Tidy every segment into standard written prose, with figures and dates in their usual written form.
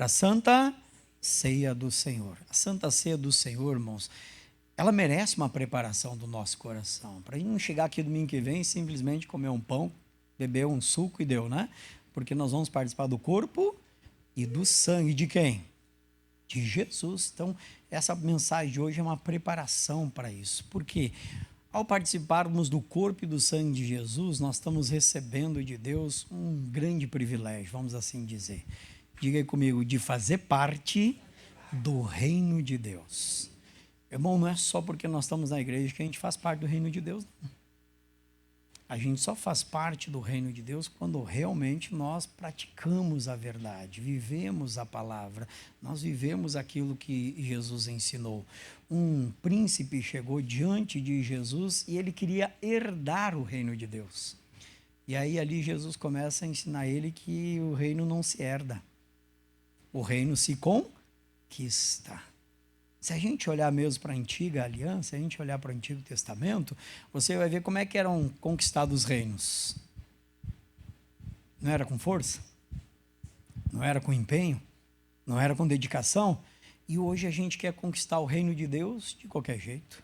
para a Santa Ceia do Senhor. A Santa Ceia do Senhor, irmãos, ela merece uma preparação do nosso coração. Para a gente não chegar aqui domingo que vem e simplesmente comer um pão, beber um suco e deu, né? Porque nós vamos participar do corpo e do sangue de quem? De Jesus. Então, essa mensagem de hoje é uma preparação para isso. Por quê? Ao participarmos do corpo e do sangue de Jesus, nós estamos recebendo de Deus um grande privilégio, vamos assim dizer. Diga aí comigo, de fazer parte do reino de Deus. Irmão, não é só porque nós estamos na igreja que a gente faz parte do reino de Deus, não. A gente só faz parte do reino de Deus quando realmente nós praticamos a verdade, vivemos a palavra, nós vivemos aquilo que Jesus ensinou. Um príncipe chegou diante de Jesus e ele queria herdar o reino de Deus. E aí ali Jesus começa a ensinar ele que o reino não se herda, o reino se conquista. Se a gente olhar mesmo para a antiga aliança, se a gente olhar para o Antigo Testamento, você vai ver como é que eram conquistados os reinos. Não era com força, não era com empenho, não era com dedicação. E hoje a gente quer conquistar o reino de Deus de qualquer jeito,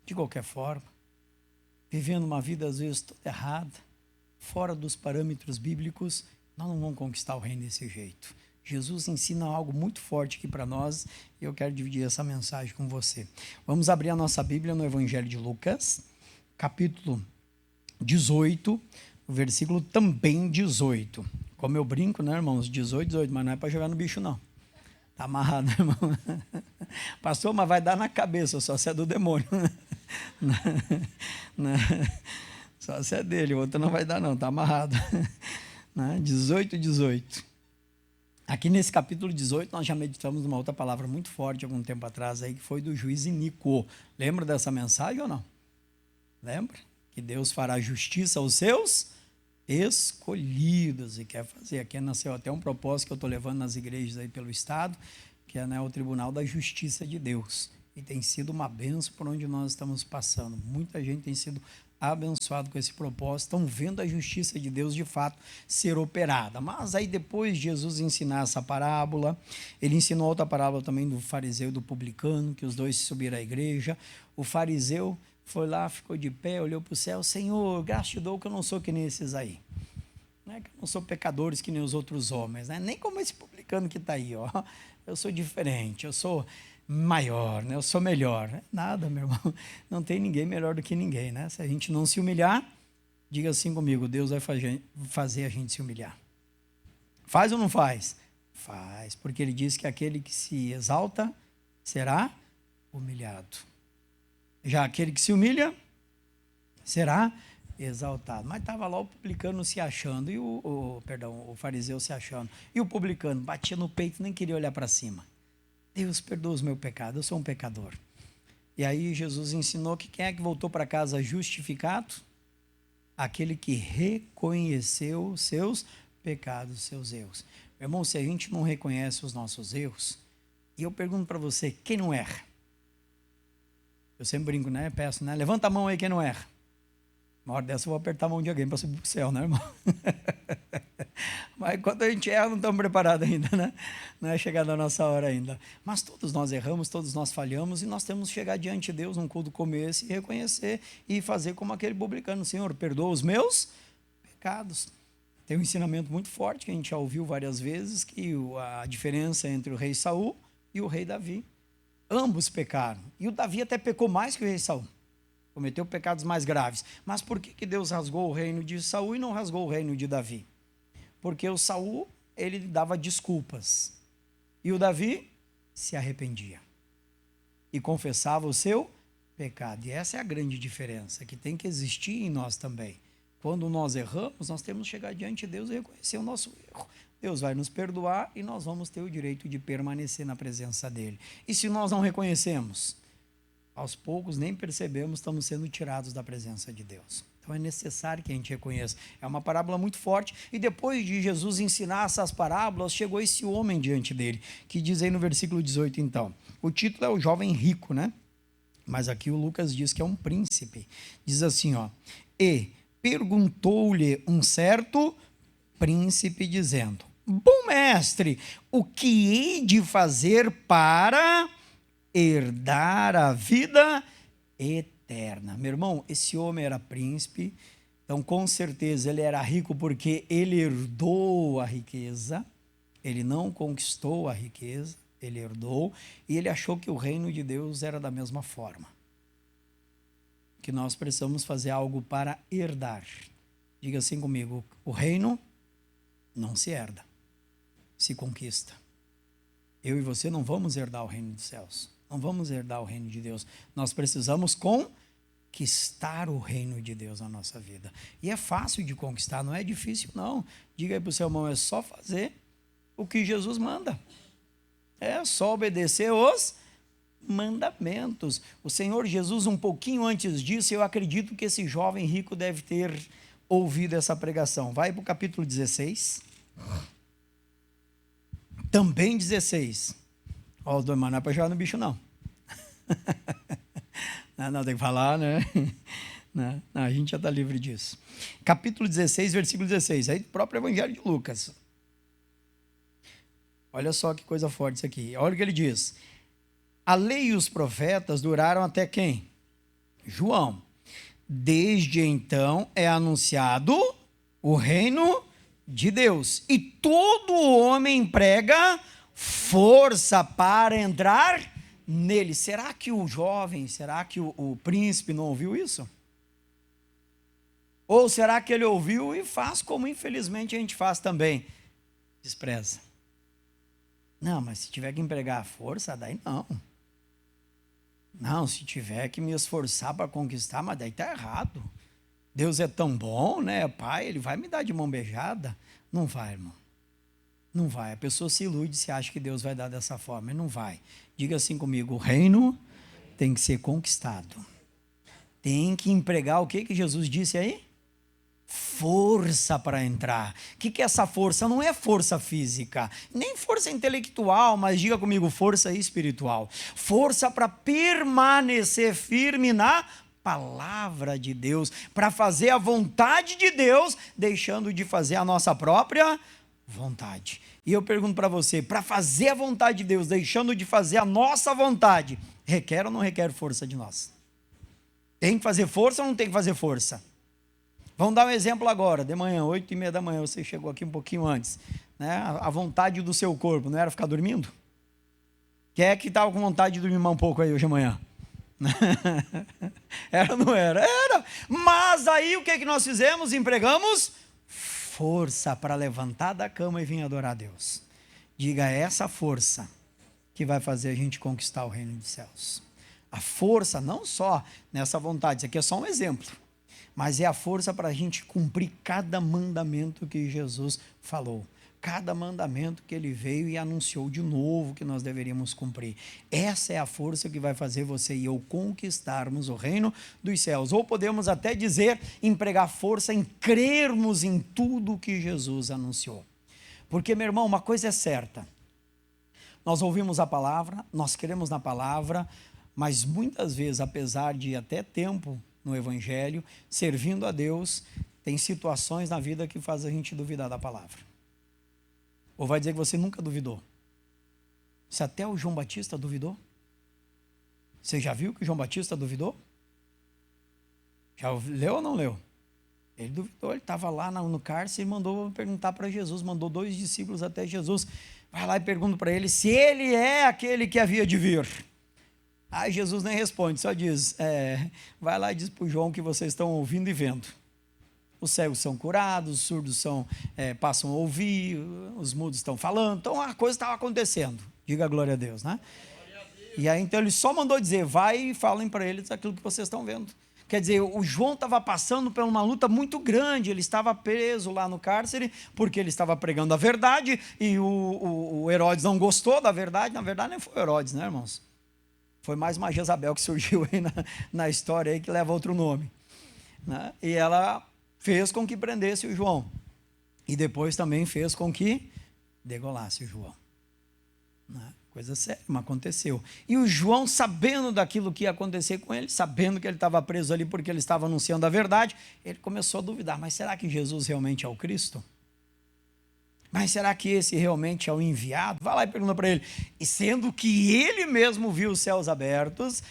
de qualquer forma, vivendo uma vida às vezes toda errada, fora dos parâmetros bíblicos. Nós não vamos conquistar o reino desse jeito. Jesus ensina algo muito forte aqui para nós e eu quero dividir essa mensagem com você. Vamos abrir a nossa Bíblia no Evangelho de Lucas, capítulo 18, versículo também 18. Como eu brinco, né, irmãos? 18, mas não é para jogar no bicho, não. Está amarrado, irmão. Pastor, mas vai dar na cabeça, só se é do demônio. Só se é dele, o outro não vai dar, não, está amarrado. 18. Aqui nesse capítulo 18, nós já meditamos uma outra palavra muito forte algum tempo atrás, aí, que foi do juiz iníquo. Lembra dessa mensagem ou não? Lembra? Que Deus fará justiça aos seus escolhidos. E quer fazer. Aqui nasceu até um propósito que eu estou levando nas igrejas aí pelo Estado, que é, né, o Tribunal da Justiça de Deus. E tem sido uma bênção por onde nós estamos passando. Muita gente tem sido abençoado com esse propósito, estão vendo a justiça de Deus de fato ser operada. Mas aí depois de Jesus ensinar essa parábola, ele ensinou outra parábola também do fariseu e do publicano, que os dois subiram à igreja. O fariseu foi lá, ficou de pé, olhou para o céu: Senhor, graças te dou que eu não sou que nem esses aí, né? Que eu não sou pecadores que nem os outros homens, né? Nem como esse publicano que está aí, ó. Eu sou diferente, eu sou maior, né? Eu sou melhor. Nada, meu irmão, não tem ninguém melhor do que ninguém, né? Se a gente não se humilhar, diga assim comigo: Deus vai fazer a gente se humilhar. Faz ou não faz? Faz, porque ele diz que aquele que se exalta será humilhado, já aquele que se humilha será exaltado. Mas estava lá o publicano se achando, e o fariseu se achando, e o publicano batia no peito, nem queria olhar para cima. Deus, perdoa os meus pecados, eu sou um pecador. E aí Jesus ensinou que quem é que voltou para casa justificado? Aquele que reconheceu os seus pecados, os seus erros. Meu irmão, se a gente não reconhece os nossos erros, e eu pergunto para você, quem não erra? Eu sempre brinco, né? Peço, né? Levanta a mão aí quem não erra. Uma hora dessa eu vou apertar a mão de alguém para subir para o céu, né, irmão? Mas quando a gente erra, não estamos preparados ainda, né? Não é chegada a nossa hora ainda. Mas todos nós erramos, todos nós falhamos, e nós temos que chegar diante de Deus num culto como esse e reconhecer e fazer como aquele publicano: Senhor, perdoa os meus pecados. Tem um ensinamento muito forte que a gente já ouviu várias vezes, que a diferença entre o rei Saul e o rei Davi. Ambos pecaram. E o Davi até pecou mais que o rei Saul. Cometeu pecados mais graves. Mas por que Deus rasgou o reino de Saul e não rasgou o reino de Davi? Porque o Saul, ele dava desculpas. E o Davi se arrependia. E confessava o seu pecado. E essa é a grande diferença que tem que existir em nós também. Quando nós erramos, nós temos que chegar diante de Deus e reconhecer o nosso erro. Deus vai nos perdoar e nós vamos ter o direito de permanecer na presença dele. E se nós não reconhecemos, aos poucos, nem percebemos, estamos sendo tirados da presença de Deus. Então é necessário que a gente reconheça. É uma parábola muito forte. E depois de Jesus ensinar essas parábolas, chegou esse homem diante dele, que diz aí no versículo 18, então. O título é o jovem rico, né? Mas aqui o Lucas diz que é um príncipe. Diz assim, ó: e perguntou-lhe um certo príncipe, dizendo: bom mestre, o que hei de fazer para herdar a vida eterna? Meu irmão, esse homem era príncipe, então com certeza ele era rico porque ele herdou a riqueza, ele não conquistou a riqueza, ele herdou, e ele achou que o reino de Deus era da mesma forma. Que nós precisamos fazer algo para herdar. Diga assim comigo: o reino não se herda, se conquista. Eu e você não vamos herdar o reino dos céus, não vamos herdar o reino de Deus. Nós precisamos conquistar o reino de Deus na nossa vida. E é fácil de conquistar, não é difícil não. Diga aí para o seu irmão: é só fazer o que Jesus manda. É só obedecer os mandamentos. O Senhor Jesus, um pouquinho antes disso, eu acredito que esse jovem rico deve ter ouvido essa pregação. Vai para o capítulo 16. Também 16. Ó, os dois, mas não é para jogar no bicho, não. Não, tem que falar, né? Não, a gente já está livre disso. Capítulo 16, versículo 16. Aí, o próprio Evangelho de Lucas. Olha só que coisa forte isso aqui. Olha o que ele diz. A lei e os profetas duraram até quem? João. Desde então é anunciado o reino de Deus. E todo homem emprega força para entrar nele. Será que o jovem, será que o príncipe não ouviu isso? Ou será que ele ouviu e faz como infelizmente a gente faz também? Despreza. Não, mas se tiver que empregar a força, daí não. Não, se tiver que me esforçar para conquistar, mas daí está errado. Deus é tão bom, né? Pai, ele vai me dar de mão beijada? Não vai, irmão. Não vai. A pessoa se ilude se acha que Deus vai dar dessa forma. Ele não vai. Diga assim comigo: o reino tem que ser conquistado. Tem que empregar o que Jesus disse aí? Força para entrar. O que é essa força? Não é força física, nem força intelectual, mas diga comigo: força espiritual. Força para permanecer firme na palavra de Deus, para fazer a vontade de Deus, deixando de fazer a nossa própria vontade. E eu pergunto para você: para fazer a vontade de Deus, deixando de fazer a nossa vontade, requer ou não requer força de nós? Tem que fazer força ou não tem que fazer força? Vamos dar um exemplo agora, de manhã, 8h30 da manhã, você chegou aqui um pouquinho antes, né? A vontade do seu corpo não era ficar dormindo? Quem é que estava com vontade de dormir mais um pouco aí hoje de manhã? Era ou não era? Era. Mas aí o que nós fizemos? Empregamos força para levantar da cama e vir adorar a Deus. Diga: é essa força que vai fazer a gente conquistar o reino dos céus. A força não só nessa vontade, isso aqui é só um exemplo, mas é a força para a gente cumprir cada mandamento que Jesus falou. Cada mandamento que ele veio e anunciou de novo que nós deveríamos cumprir. Essa é a força que vai fazer você e eu conquistarmos o reino dos céus. Ou podemos até dizer, empregar força em crermos em tudo que Jesus anunciou. Porque, meu irmão, uma coisa é certa. Nós ouvimos a palavra, nós cremos na palavra, mas muitas vezes, apesar de até tempo no Evangelho, servindo a Deus, tem situações na vida que faz a gente duvidar da palavra. Ou vai dizer que você nunca duvidou? Se até o João Batista duvidou? Você já viu que o João Batista duvidou? Já leu ou não leu? Ele duvidou, ele estava lá no cárcere e mandou perguntar para Jesus, mandou 2 discípulos até Jesus. Vai lá e pergunta para ele se ele é aquele que havia de vir. Aí Jesus nem responde, só diz, vai lá e diz para o João que vocês estão ouvindo e vendo. Os cegos são curados, os surdos passam a ouvir, os mudos estão falando, então a coisa estava acontecendo. Diga glória a Deus, né? E aí então ele só mandou dizer, vai e falem para eles aquilo que vocês estão vendo. Quer dizer, o João estava passando por uma luta muito grande, ele estava preso lá no cárcere, porque ele estava pregando a verdade, e o Herodes não gostou da verdade. Na verdade nem foi o Herodes, né, irmãos? Foi mais uma Jezabel que surgiu aí na história, aí, que leva outro nome, né? E ela fez com que prendesse o João, e depois também fez com que degolasse o João, né? Coisa séria, mas aconteceu. E o João, sabendo daquilo que ia acontecer com ele, sabendo que ele estava preso ali porque ele estava anunciando a verdade, ele começou a duvidar, mas será que Jesus realmente é o Cristo? Mas será que esse realmente é o enviado? Vai lá e pergunta para ele. E sendo que ele mesmo viu os céus abertos,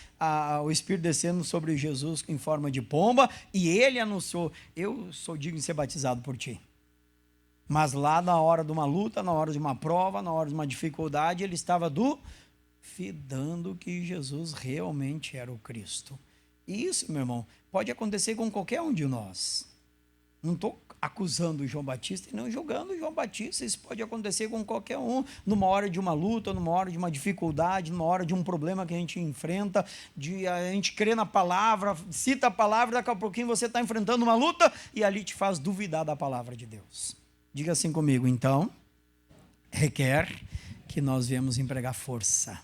o Espírito descendo sobre Jesus em forma de pomba, e ele anunciou: eu sou digno de ser batizado por ti. Mas lá na hora de uma luta, na hora de uma prova, na hora de uma dificuldade, ele estava duvidando que Jesus realmente era o Cristo. E isso, meu irmão, pode acontecer com qualquer um de nós. Não estou acusando o João Batista e não julgando o João Batista. Isso pode acontecer com qualquer um, numa hora de uma luta, numa hora de uma dificuldade, numa hora de um problema que a gente enfrenta, de a gente crer na palavra, cita a palavra, daqui a pouquinho você está enfrentando uma luta e ali te faz duvidar da palavra de Deus. Diga assim comigo, então, requer que nós viemos empregar força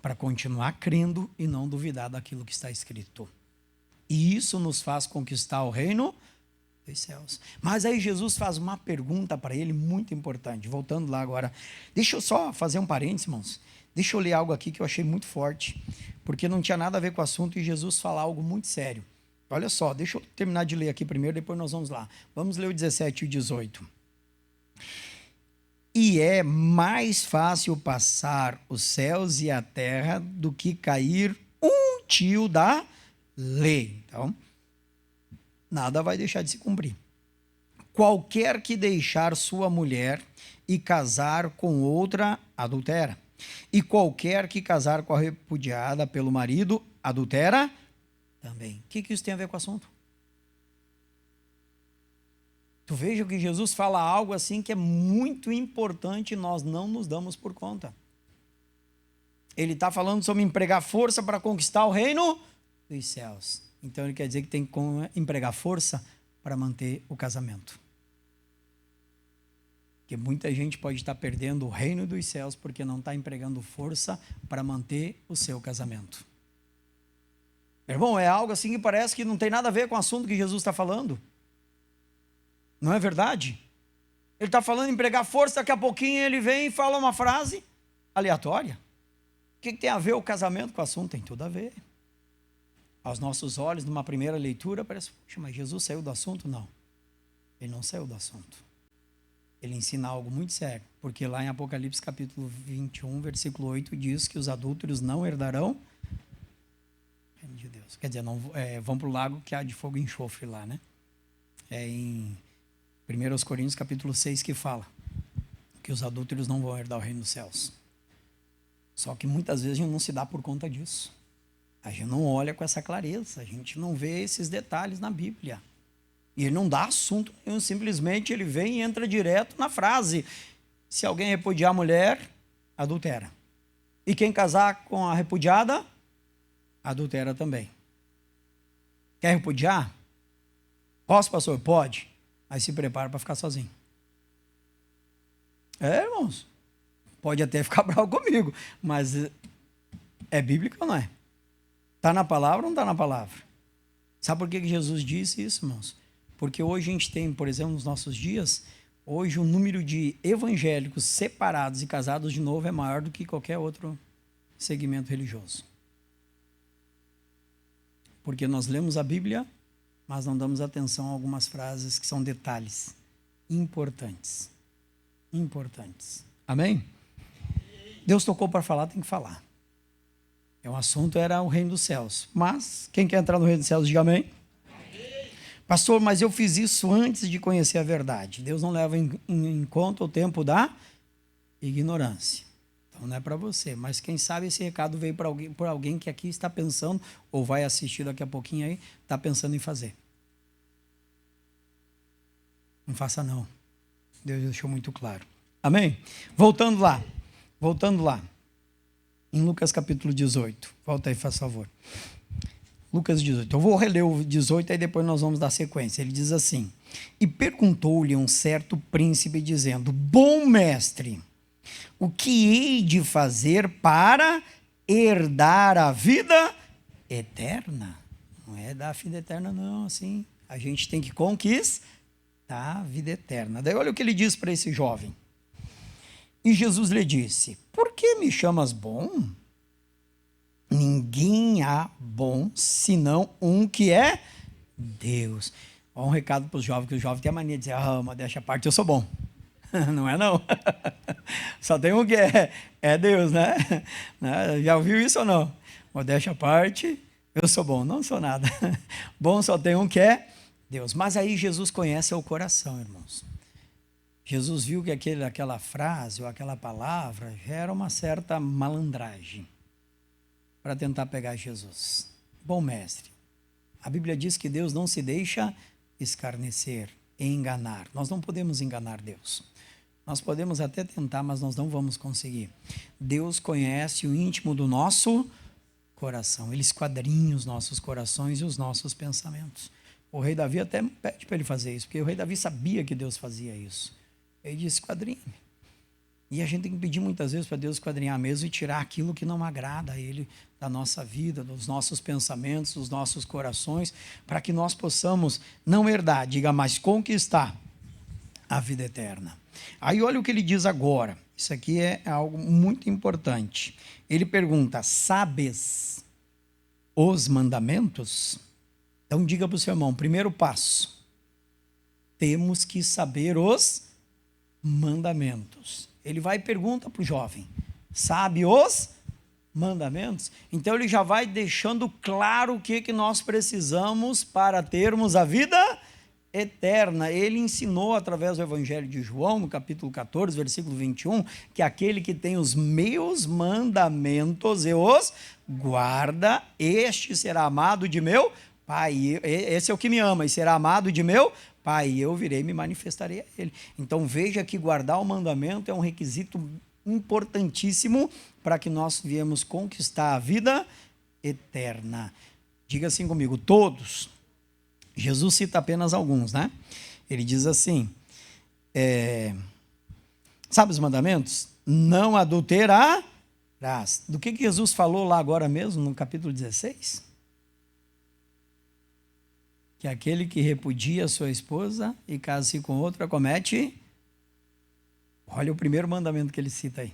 para continuar crendo e não duvidar daquilo que está escrito. E isso nos faz conquistar o reino dos céus. Mas aí Jesus faz uma pergunta para ele muito importante. Voltando lá agora. Deixa eu só fazer um parênteses, irmãos. Deixa eu ler algo aqui que eu achei muito forte, porque não tinha nada a ver com o assunto e Jesus fala algo muito sério. Olha só, deixa eu terminar de ler aqui primeiro, depois nós vamos lá. Vamos ler o 17 e o 18. E é mais fácil passar os céus e a terra do que cair um tio da lei. Então, nada vai deixar de se cumprir. Qualquer que deixar sua mulher e casar com outra, adultera. E qualquer que casar com a repudiada pelo marido, adultera também. O que isso tem a ver com o assunto? Tu veja que Jesus fala algo assim que é muito importante e nós não nos damos por conta. Ele está falando sobre empregar força para conquistar o reino dos céus. Então ele quer dizer que tem que empregar força para manter o casamento. Porque muita gente pode estar perdendo o reino dos céus porque não está empregando força para manter o seu casamento. Irmão, é algo assim que parece que não tem nada a ver com o assunto que Jesus está falando. Não é verdade? Ele está falando em empregar força, daqui a pouquinho ele vem e fala uma frase aleatória. O que tem a ver o casamento com o assunto? Tem tudo a ver. Aos nossos olhos, numa primeira leitura, parece, poxa, mas Jesus saiu do assunto? Não. Ele não saiu do assunto. Ele ensina algo muito sério, porque lá em Apocalipse capítulo 21, versículo 8, diz que os adúlteros não herdarão o reino de Deus. Quer dizer, não, vão para o lago que há de fogo e enxofre lá, né? É em 1 Coríntios capítulo 6 que fala que os adúlteros não vão herdar o reino dos céus. Só que muitas vezes a gente não se dá por conta disso. A gente não olha com essa clareza, a gente não vê esses detalhes na Bíblia. E ele não dá assunto nenhum, simplesmente ele vem e entra direto na frase: se alguém repudiar a mulher, adultera. E quem casar com a repudiada, adultera também. Quer repudiar? Posso, pastor? Pode. Aí se prepara para ficar sozinho. Irmãos, pode até ficar bravo comigo, mas é bíblico ou não é? Está na palavra ou não está na palavra? Sabe por que Jesus disse isso, irmãos? Porque hoje a gente tem, por exemplo, nos nossos dias, hoje o número de evangélicos separados e casados de novo é maior do que qualquer outro segmento religioso. Porque nós lemos a Bíblia, mas não damos atenção a algumas frases que são detalhes importantes. Importantes. Amém? Deus tocou para falar, tem que falar. O assunto era o reino dos céus. Mas, quem quer entrar no reino dos céus, diga amém. Pastor, mas eu fiz isso antes de conhecer a verdade. Deus não leva em conta o tempo da ignorância. Então não é para você. Mas quem sabe esse recado veio por alguém que aqui está pensando, ou vai assistir daqui a pouquinho aí, está pensando em fazer. Não faça não. Deus deixou muito claro. Amém? Voltando lá. Em Lucas capítulo 18. Volta aí, faz favor. Lucas 18. Eu vou reler o 18, aí depois nós vamos dar sequência. Ele diz assim: e perguntou-lhe um certo príncipe, dizendo: bom mestre, o que hei de fazer para herdar a vida eterna? Não é dar a vida eterna, não, assim. A gente tem que conquistar a vida eterna. Daí olha o que ele diz para esse jovem. E Jesus lhe disse: por que me chamas bom? Ninguém há bom, senão um que é Deus. Ó, um recado para os jovens, que os jovens têm a mania de dizer: mas deixa a parte, eu sou bom. Não é não. Só tem um que é Deus, né? Já ouviu isso ou não? Modéstia à parte, eu sou bom, não sou nada. Bom só tem um que é Deus. Mas aí Jesus conhece o coração, irmãos. Jesus viu que aquela frase ou aquela palavra já era uma certa malandragem para tentar pegar Jesus. Bom mestre, a Bíblia diz que Deus não se deixa escarnecer, enganar. Nós não podemos enganar Deus. Nós podemos até tentar, mas nós não vamos conseguir. Deus conhece o íntimo do nosso coração. Ele esquadrinha os nossos corações e os nossos pensamentos. O rei Davi até pede para ele fazer isso, porque o rei Davi sabia que Deus fazia isso. Ele disse, esquadrinha-me. E a gente tem que pedir muitas vezes para Deus esquadrinhar mesmo e tirar aquilo que não agrada a Ele da nossa vida, dos nossos pensamentos, dos nossos corações, para que nós possamos não herdar, diga, mas conquistar a vida eterna. Aí olha o que ele diz agora. Isso aqui é algo muito importante. Ele pergunta, sabes os mandamentos? Então diga para o seu irmão, primeiro passo, temos que saber os mandamentos. Ele vai e pergunta para o jovem, sabe os mandamentos? Então ele já vai deixando claro o que nós precisamos para termos a vida eterna. Ele ensinou através do Evangelho de João, no capítulo 14, versículo 21, que aquele que tem os meus mandamentos e os guarda, este será amado de meu Pai. Esse é o que me ama e será amado de meu Pai, e eu virei e me manifestarei a ele. Então veja que guardar o mandamento é um requisito importantíssimo para que nós viemos conquistar a vida eterna. Diga assim comigo, todos. Jesus cita apenas alguns, né? Ele diz assim, sabe os mandamentos? Não adulterarás. Do que Jesus falou lá agora mesmo, no capítulo 16? Que aquele que repudia sua esposa e casa-se com outra comete. Olha o primeiro mandamento que ele cita aí.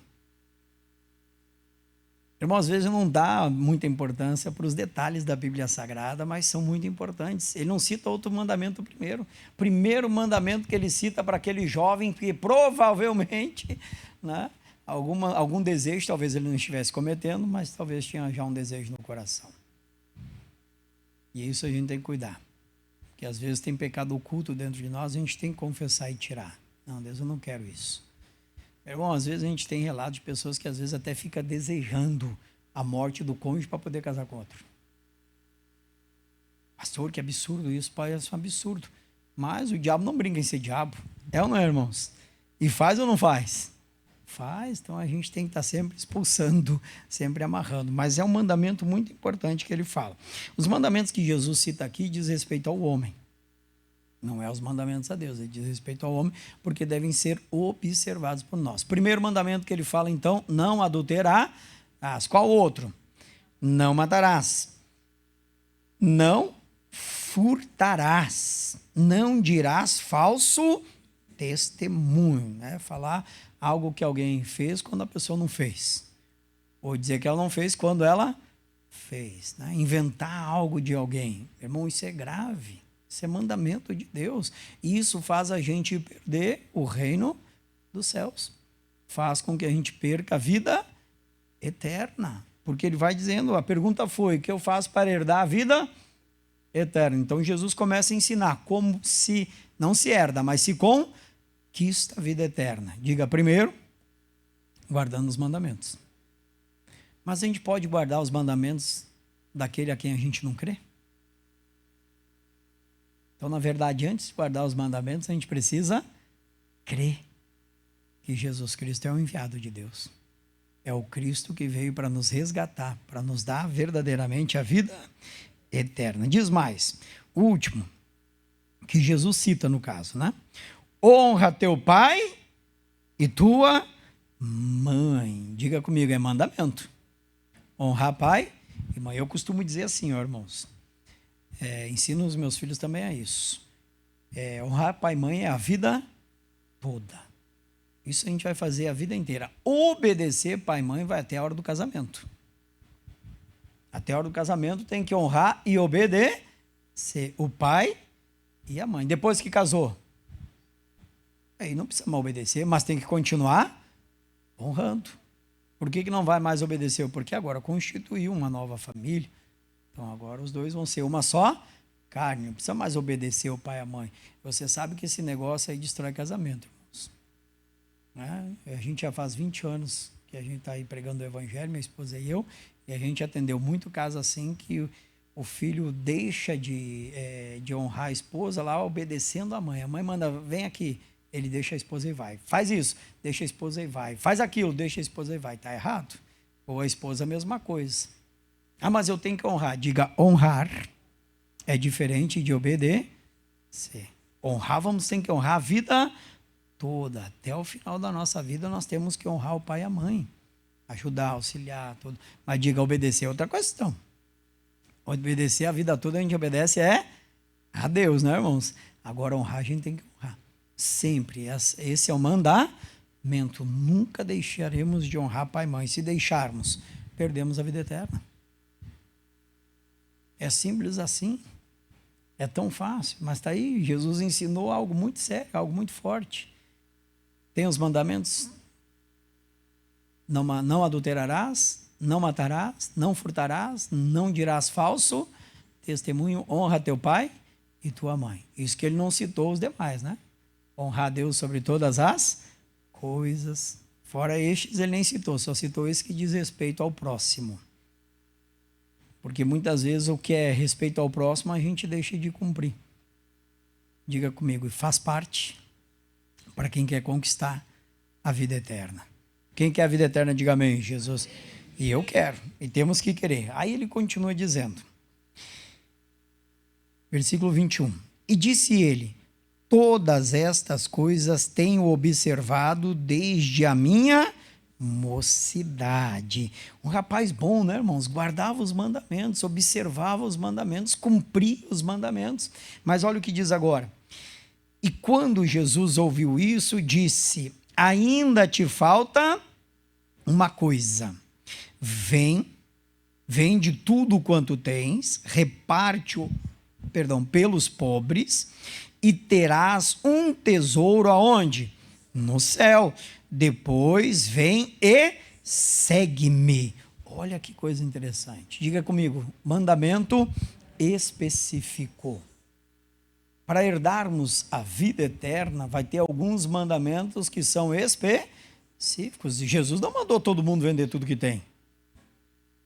Irmão, às vezes não dá muita importância para os detalhes da Bíblia Sagrada, mas são muito importantes. Ele não cita outro mandamento primeiro. Primeiro mandamento que ele cita para aquele jovem que provavelmente, né, algum desejo, talvez ele não estivesse cometendo, mas talvez tinha já um desejo no coração. E isso a gente tem que cuidar. Que às vezes tem pecado oculto dentro de nós, a gente tem que confessar e tirar. Não, Deus, eu não quero isso. Irmão, às vezes a gente tem relatos de pessoas que às vezes até fica desejando a morte do cônjuge para poder casar com outro. Pastor, que absurdo isso, parece um absurdo. Mas o diabo não brinca em ser diabo. É ou não é, irmãos? E faz ou não faz? Faz, então a gente tem que estar sempre expulsando, sempre amarrando. Mas é um mandamento muito importante que ele fala. Os mandamentos que Jesus cita aqui diz respeito ao homem. Não é os mandamentos a Deus, ele diz respeito ao homem, porque devem ser observados por nós. Primeiro mandamento que ele fala, então, não adulterarás. Qual outro? Não matarás. Não furtarás. Não dirás falso testemunho, né? Falar algo que alguém fez quando a pessoa não fez. Ou dizer que ela não fez quando ela fez, né? Inventar algo de alguém. Irmão, isso é grave. Isso é mandamento de Deus. Isso faz a gente perder o reino dos céus. Faz com que a gente perca a vida eterna. Porque ele vai dizendo, a pergunta foi, o que eu faço para herdar a vida eterna? Então Jesus começa a ensinar como se, não se herda, mas se conquista a vida eterna. Diga primeiro, guardando os mandamentos. Mas a gente pode guardar os mandamentos daquele a quem a gente não crê? Então, na verdade, antes de guardar os mandamentos, a gente precisa crer que Jesus Cristo é o enviado de Deus. É o Cristo que veio para nos resgatar, para nos dar verdadeiramente a vida eterna. Diz mais, o último, que Jesus cita no caso, né? Honra teu pai e tua mãe. Diga comigo, é mandamento. Honrar pai e mãe. Eu costumo dizer assim, ó, irmãos. Ensino os meus filhos também a isso. Honrar pai e mãe é a vida toda. Isso a gente vai fazer a vida inteira. Obedecer pai e mãe vai até a hora do casamento. Até a hora do casamento tem que honrar e obedecer o pai e a mãe. Depois que casou, Aí não precisa mais obedecer, mas tem que continuar honrando. Por que não vai mais obedecer? Porque agora constituiu uma nova família. Então agora os dois vão ser uma só carne. Não precisa mais obedecer o pai e a mãe. Você sabe que esse negócio aí destrói casamento, irmãos. Né? A gente já faz 20 anos que a gente está aí pregando o evangelho, minha esposa e eu, e a gente atendeu muito caso assim que o filho deixa de honrar a esposa lá obedecendo a mãe. A mãe manda, vem aqui. Ele deixa a esposa e vai. Faz isso, deixa a esposa e vai. Faz aquilo, deixa a esposa e vai. Está errado? Ou a esposa a mesma coisa. Ah, mas eu tenho que honrar. Diga, honrar é diferente de obedecer. Honrar, tem que honrar a vida toda. Até o final da nossa vida nós temos que honrar o pai e a mãe. Ajudar, auxiliar, tudo. Mas diga, obedecer é outra questão. Obedecer a vida toda, a gente obedece a Deus, né, irmãos? Agora, honrar, a gente tem que honrar. Sempre. Esse é o mandamento. Nunca deixaremos de honrar pai e mãe. Se deixarmos, perdemos a vida eterna. É simples assim. É tão fácil. Mas está aí, Jesus ensinou algo muito sério, algo muito forte. Tem os mandamentos. Não adulterarás, não matarás, não furtarás, não dirás falso testemunho, honra teu pai e tua mãe. Isso que ele não citou os demais, né? Honrar a Deus sobre todas as coisas. Fora estes, ele nem citou, só citou esse que diz respeito ao próximo. Porque muitas vezes o que é respeito ao próximo a gente deixa de cumprir. Diga comigo, faz parte para quem quer conquistar a vida eterna. Quem quer a vida eterna, diga amém, Jesus. E eu quero, e temos que querer. Aí ele continua dizendo, versículo 21. E disse ele, todas estas coisas tenho observado desde a minha mocidade. Um rapaz bom, né, irmãos? Guardava os mandamentos, observava os mandamentos, cumpria os mandamentos. Mas olha o que diz agora. E quando Jesus ouviu isso, disse, ainda te falta uma coisa. Vende tudo quanto tens, reparte-o, pelos pobres, e terás um tesouro aonde? No céu. Depois vem e segue-me. Olha que coisa interessante. Diga comigo, mandamento específico. Para herdarmos a vida eterna, vai ter alguns mandamentos que são específicos. E Jesus não mandou todo mundo vender tudo que tem.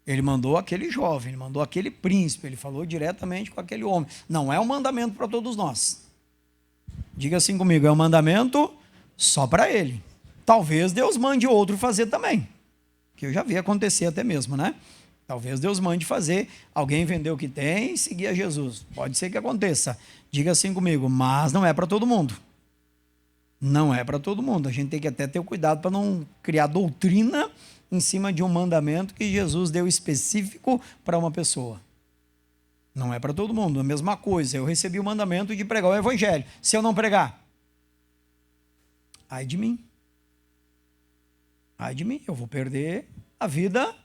Ele mandou aquele jovem, ele mandou aquele príncipe, ele falou diretamente com aquele homem. Não é um mandamento para todos nós. Diga assim comigo, é um mandamento só para ele. Talvez Deus mande outro fazer também, que eu já vi acontecer até mesmo, né? Talvez Deus mande fazer, alguém vender o que tem e seguir a Jesus. Pode ser que aconteça. Diga assim comigo, mas não é para todo mundo. Não é para todo mundo. A gente tem que até ter cuidado para não criar doutrina em cima de um mandamento que Jesus deu específico para uma pessoa. Não é para todo mundo. A mesma coisa, eu recebi o mandamento de pregar o evangelho. Se eu não pregar, ai de mim. Ai de mim, eu vou perder a vida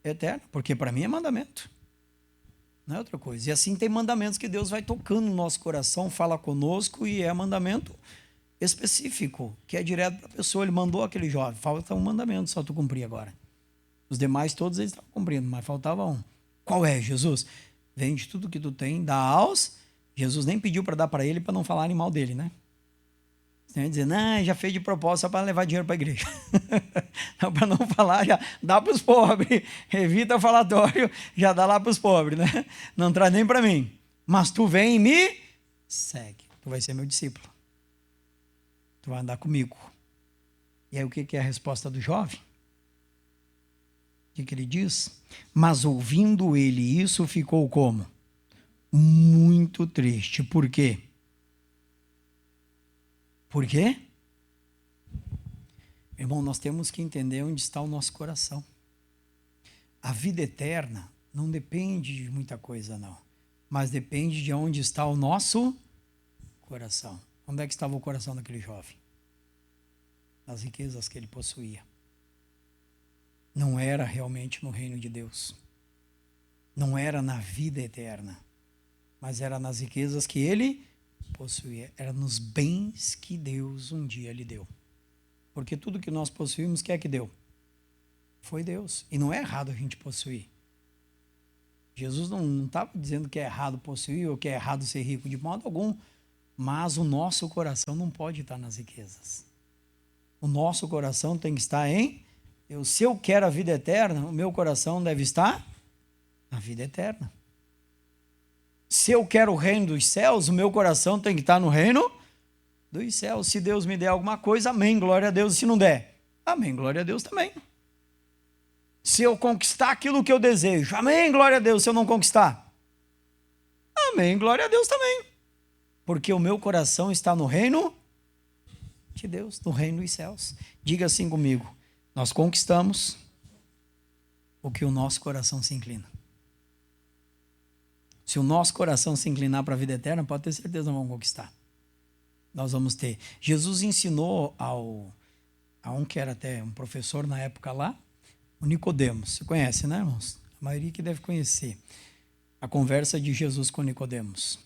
eterna, porque para mim é mandamento. Não é outra coisa. E assim tem mandamentos que Deus vai tocando no nosso coração, fala conosco e é mandamento específico, que é direto para a pessoa. Ele mandou aquele jovem, falta um mandamento, só tu cumprir agora. Os demais todos eles estavam cumprindo, mas faltava um. Qual é, Jesus? Vende tudo que tu tem, dá aos. Jesus nem pediu para dar para ele, para não falarem mal dele, né? Você vai dizer, não, já fez de propósito só para levar dinheiro para a igreja. Para não falar, já dá para os pobres. Evita o falatório, já dá lá para os pobres, né? Não traz nem para mim. Mas tu vem e me segue. Tu vai ser meu discípulo. Tu vai andar comigo. E aí o que é a resposta do jovem? O que ele diz? Mas ouvindo ele isso, ficou como? Muito triste. Por quê? Por quê? Irmão, nós temos que entender onde está o nosso coração. A vida eterna não depende de muita coisa, não. Mas depende de onde está o nosso coração. Onde é que estava o coração daquele jovem? Nas riquezas que ele possuía. Não era realmente no reino de Deus. Não era na vida eterna. Mas era nas riquezas que ele possuir, era nos bens que Deus um dia lhe deu. Porque tudo que nós possuímos, quem é que deu? Foi Deus. E não é errado a gente possuir. Jesus não estava dizendo que é errado possuir ou que é errado ser rico, de modo algum. Mas o nosso coração não pode estar nas riquezas. O nosso coração tem que estar se eu quero a vida eterna, o meu coração deve estar na vida eterna. Se eu quero o reino dos céus, o meu coração tem que estar no reino dos céus. Se Deus me der alguma coisa, amém, glória a Deus. Se não der, amém, glória a Deus também. Se eu conquistar aquilo que eu desejo, amém, glória a Deus. Se eu não conquistar, amém, glória a Deus também. Porque o meu coração está no reino de Deus, no reino dos céus. Diga assim comigo: nós conquistamos o que o nosso coração se inclina. Se o nosso coração se inclinar para a vida eterna, pode ter certeza que nós vamos conquistar. Nós vamos ter. Jesus ensinou a um que era até um professor na época lá, o Nicodemos. Você conhece, né, irmãos? A maioria que deve conhecer. A conversa de Jesus com Nicodemos.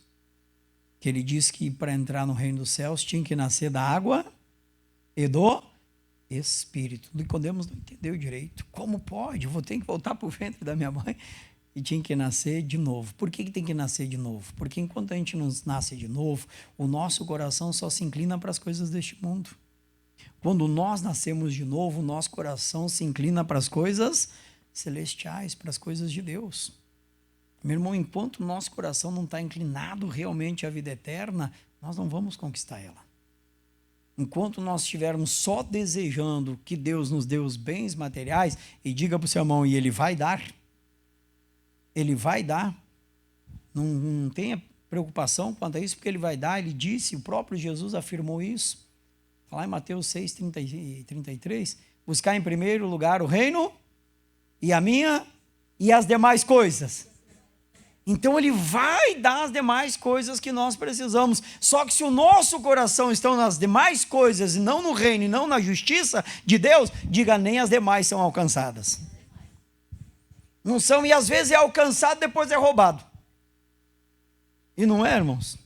Que ele disse que para entrar no reino dos céus tinha que nascer da água e do Espírito. Nicodemos não entendeu direito. Como pode? Eu vou ter que voltar para o ventre da minha mãe. E tinha que nascer de novo. Por que tem que nascer de novo? Porque enquanto a gente não nasce de novo, o nosso coração só se inclina para as coisas deste mundo. Quando nós nascemos de novo, o nosso coração se inclina para as coisas celestiais, para as coisas de Deus. Meu irmão, enquanto o nosso coração não está inclinado realmente à vida eterna, nós não vamos conquistar ela. Enquanto nós estivermos só desejando que Deus nos dê os bens materiais, e diga para o seu irmão, e Ele vai dar. Ele vai dar. Não tenha preocupação quanto a isso, porque Ele vai dar. Ele disse, o próprio Jesus afirmou isso. Está lá em Mateus 6, 30 e 33. Buscar em primeiro lugar o reino e a minha e as demais coisas. Então Ele vai dar as demais coisas que nós precisamos. Só que se o nosso coração está nas demais coisas e não no reino e não na justiça de Deus, diga, nem as demais são alcançadas. Não são, e às vezes é alcançado, depois é roubado. E não é, irmãos?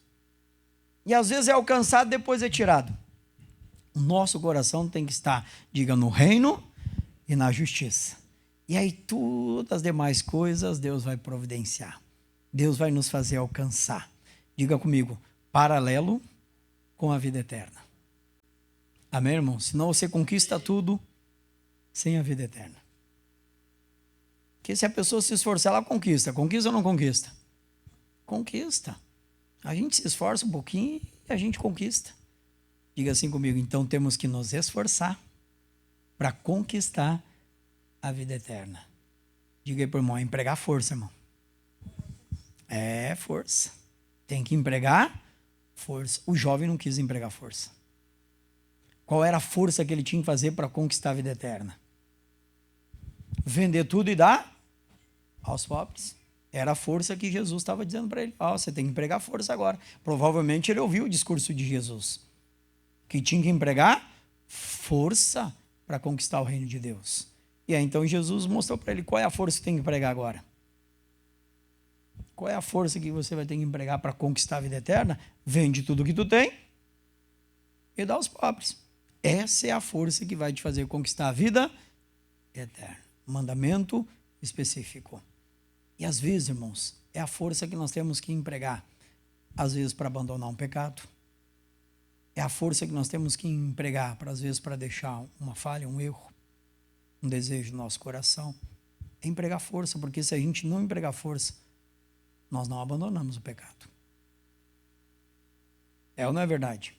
E às vezes é alcançado, depois é tirado. O nosso coração tem que estar, diga, no reino e na justiça. E aí todas as demais coisas Deus vai providenciar. Deus vai nos fazer alcançar. Diga comigo, paralelo com a vida eterna. Amém, irmão? Senão você conquista tudo sem a vida eterna. Porque se a pessoa se esforçar, ela conquista. Conquista ou não conquista? Conquista. A gente se esforça um pouquinho e a gente conquista. Diga assim comigo, então temos que nos esforçar para conquistar a vida eterna. Diga aí para o irmão, empregar força, irmão. É força. Tem que empregar força. O jovem não quis empregar força. Qual era a força que ele tinha que fazer para conquistar a vida eterna? Vender tudo e dar aos pobres. Era a força que Jesus estava dizendo para ele. Você tem que empregar força agora. Provavelmente ele ouviu o discurso de Jesus. Que tinha que empregar força para conquistar o reino de Deus. E aí então Jesus mostrou para ele qual é a força que tem que empregar agora. Qual é a força que você vai ter que empregar para conquistar a vida eterna? Vende tudo que tu tem e dá aos pobres. Essa é a força que vai te fazer conquistar a vida eterna. Mandamento específico. E às vezes, irmãos, é a força que nós temos que empregar. Às vezes para abandonar um pecado. É a força que nós temos que empregar, às vezes para deixar uma falha, um erro, um desejo no nosso coração. É empregar força, porque se a gente não empregar força, nós não abandonamos o pecado. É ou não é verdade?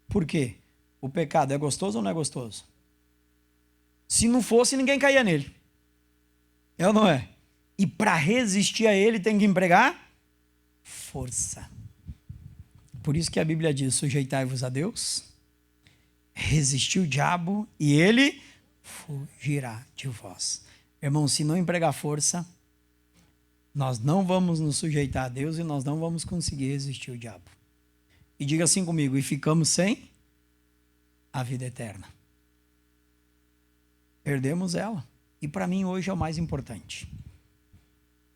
Por quê? O pecado é gostoso ou não é gostoso? Se não fosse, ninguém caía nele. É ou não é? E para resistir a ele tem que empregar força. Por isso que a Bíblia diz, sujeitai-vos a Deus, resistir o diabo e ele fugirá de vós. Irmão, se não empregar força, nós não vamos nos sujeitar a Deus e nós não vamos conseguir resistir o diabo. E diga assim comigo, e ficamos sem a vida eterna. Perdemos ela. E para mim hoje é o mais importante.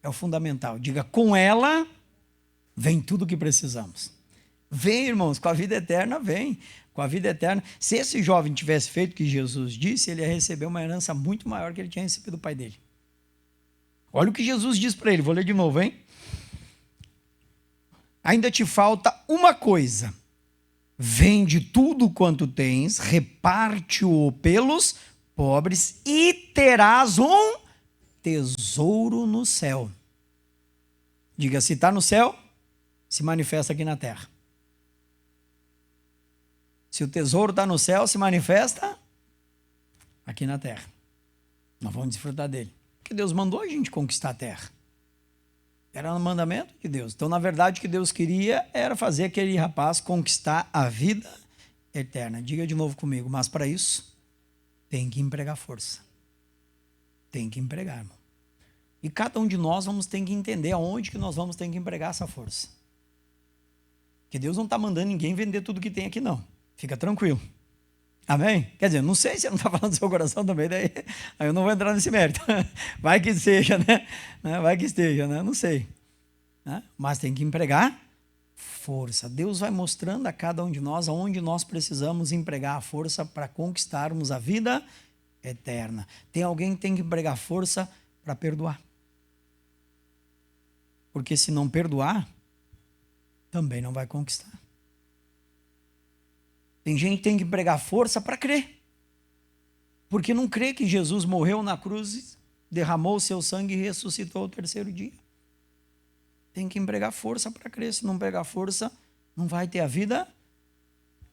É o fundamental. Diga, com ela vem tudo o que precisamos. Vem, irmãos, com a vida eterna vem. Com a vida eterna. Se esse jovem tivesse feito o que Jesus disse, ele ia receber uma herança muito maior que ele tinha recebido do pai dele. Olha o que Jesus diz para ele, vou ler de novo, hein? Ainda te falta uma coisa. Vende tudo quanto tens, reparte-o pelos pobres e terás um tesouro no céu. Diga, se está no céu, se manifesta aqui na terra. Se o tesouro está no céu, se manifesta aqui na terra. Nós vamos desfrutar dele. Porque Deus mandou a gente conquistar a terra. Era um mandamento de Deus. Então, na verdade, o que Deus queria era fazer aquele rapaz conquistar a vida eterna. Diga de novo comigo, mas para isso, tem que empregar força. Tem que empregar, irmão. E cada um de nós vamos ter que entender aonde que nós vamos ter que empregar essa força. Porque Deus não está mandando ninguém vender tudo que tem aqui, não. Fica tranquilo. Amém? Quer dizer, não sei se não está falando do seu coração também, daí aí eu não vou entrar nesse mérito. Vai que seja, né? Vai que esteja, né? Não sei. Mas tem que empregar força. Deus vai mostrando a cada um de nós aonde nós precisamos empregar a força para conquistarmos a vida eterna. Tem alguém que tem que empregar força para perdoar. Porque se não perdoar, também não vai conquistar. Tem gente que tem que empregar força para crer. Porque não crê que Jesus morreu na cruz, derramou o seu sangue e ressuscitou ao terceiro dia. Tem que empregar força para crer. Se não empregar força, não vai ter a vida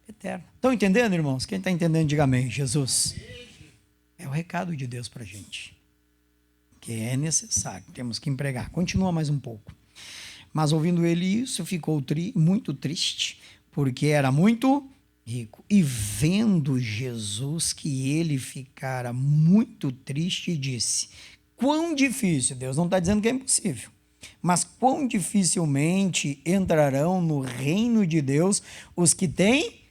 eterna. Estão entendendo, irmãos? Quem está entendendo, diga amém. Jesus. É o recado de Deus para a gente. Que é necessário, temos que empregar. Continua mais um pouco. Mas ouvindo ele isso, ficou muito triste, porque era muito rico. E vendo Jesus que ele ficara muito triste, disse: quão difícil, Deus não está dizendo que é impossível, mas quão dificilmente entrarão no reino de Deus os que têm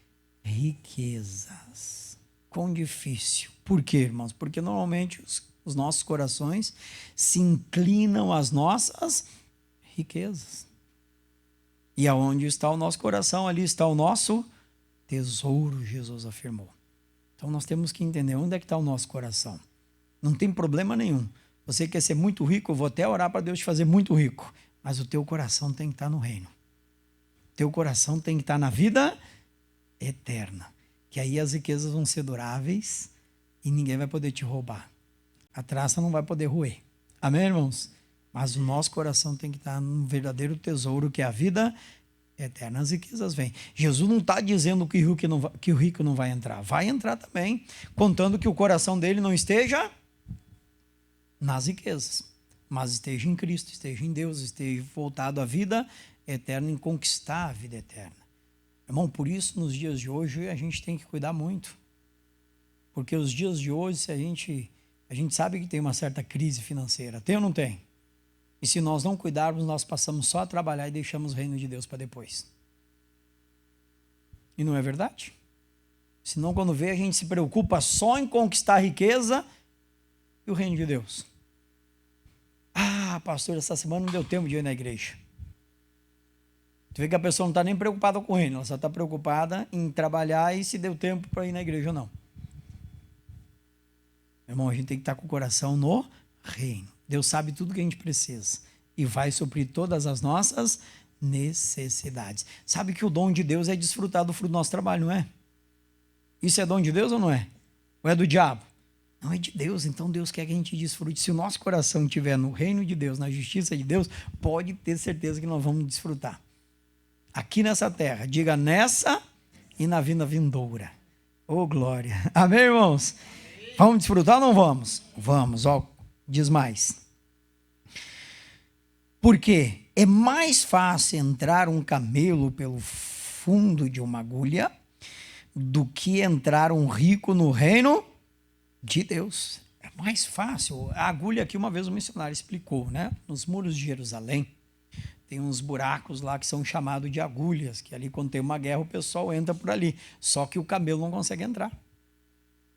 riquezas. Quão difícil. Por quê, irmãos? Porque normalmente os nossos corações se inclinam às nossas riquezas. E aonde está o nosso coração, ali está o nosso tesouro, Jesus afirmou. Então nós temos que entender onde é que está o nosso coração. Não tem problema nenhum. Você quer ser muito rico, eu vou até orar para Deus te fazer muito rico. Mas o teu coração tem que estar no reino. O teu coração tem que estar na vida eterna. Que aí as riquezas vão ser duráveis e ninguém vai poder te roubar. A traça não vai poder roer. Amém, irmãos? Mas o nosso coração tem que estar no verdadeiro tesouro, que é a vida eterna. As riquezas vêm. Jesus não está dizendo que o rico não vai entrar. Vai entrar também, contando que o coração dele não esteja nas riquezas, mas esteja em Cristo, esteja em Deus, esteja voltado à vida eterna, em conquistar a vida eterna. Irmão, por isso, nos dias de hoje, a gente tem que cuidar muito. Porque os dias de hoje, se a gente sabe que tem uma certa crise financeira. Tem ou não tem? E se nós não cuidarmos, nós passamos só a trabalhar e deixamos o reino de Deus para depois. E não é verdade? Senão, quando vê, a gente se preocupa só em conquistar a riqueza e o reino de Deus. Ah, pastor, essa semana não deu tempo de ir na igreja. Tu vê que a pessoa não está nem preocupada com o reino, ela só está preocupada em trabalhar e se deu tempo para ir na igreja ou não. Irmão, a gente tem que estar com o coração no reino. Deus sabe tudo que a gente precisa e vai suprir todas as nossas necessidades. Sabe que o dom de Deus é desfrutar do fruto do nosso trabalho, não é? Isso é dom de Deus ou não é? Ou é do diabo? Não, é de Deus, então Deus quer que a gente desfrute. Se o nosso coração estiver no reino de Deus, na justiça de Deus, pode ter certeza que nós vamos desfrutar. Aqui nessa terra, diga nessa e na vinda vindoura. Oh, glória. Amém, irmãos? Vamos desfrutar ou não vamos? Vamos, ó. Diz mais. Porque é mais fácil entrar um camelo pelo fundo de uma agulha do que entrar um rico no reino de Deus. É mais fácil. A agulha aqui, uma vez o missionário explicou, né? Nos muros de Jerusalém, tem uns buracos lá que são chamados de agulhas, que ali quando tem uma guerra o pessoal entra por ali. Só que o camelo não consegue entrar.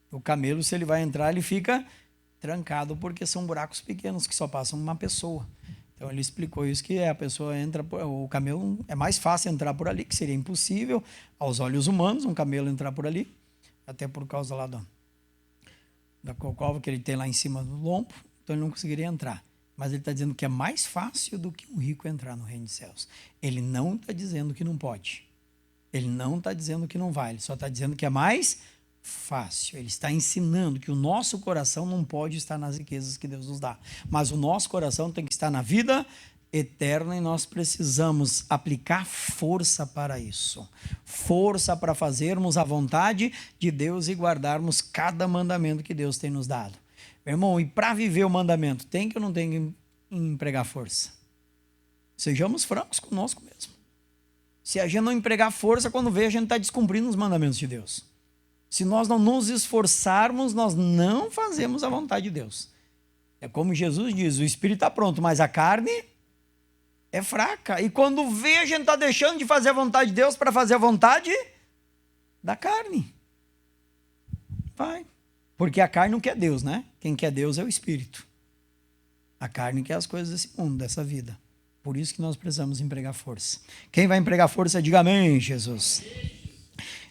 O camelo, se ele vai entrar, ele fica trancado, porque são buracos pequenos que só passam uma pessoa. Então ele explicou isso, que a pessoa entra, o camelo é mais fácil entrar por ali, que seria impossível aos olhos humanos um camelo entrar por ali, até por causa lá da cocova que ele tem lá em cima do lombo, então ele não conseguiria entrar. Mas ele está dizendo que é mais fácil do que um rico entrar no reino dos céus. Ele não está dizendo que não pode. Ele não está dizendo que não vai. Ele só está dizendo que é mais fácil. Ele está ensinando que o nosso coração não pode estar nas riquezas que Deus nos dá. Mas o nosso coração tem que estar na vida eterna e nós precisamos aplicar força para isso. Força para fazermos a vontade de Deus e guardarmos cada mandamento que Deus tem nos dado. Meu irmão, e para viver o mandamento, tem que ou não tem que empregar força? Sejamos francos conosco mesmo. Se a gente não empregar força, quando vê, a gente está descumprindo os mandamentos de Deus. Se nós não nos esforçarmos, nós não fazemos a vontade de Deus. É como Jesus diz, o espírito está pronto, mas a carne é fraca. E quando vê, a gente está deixando de fazer a vontade de Deus para fazer a vontade da carne. Vai. Porque a carne não quer Deus, né? Quem quer Deus é o espírito. A carne quer as coisas desse mundo, dessa vida. Por isso que nós precisamos empregar força. Quem vai empregar força, diga amém, Jesus.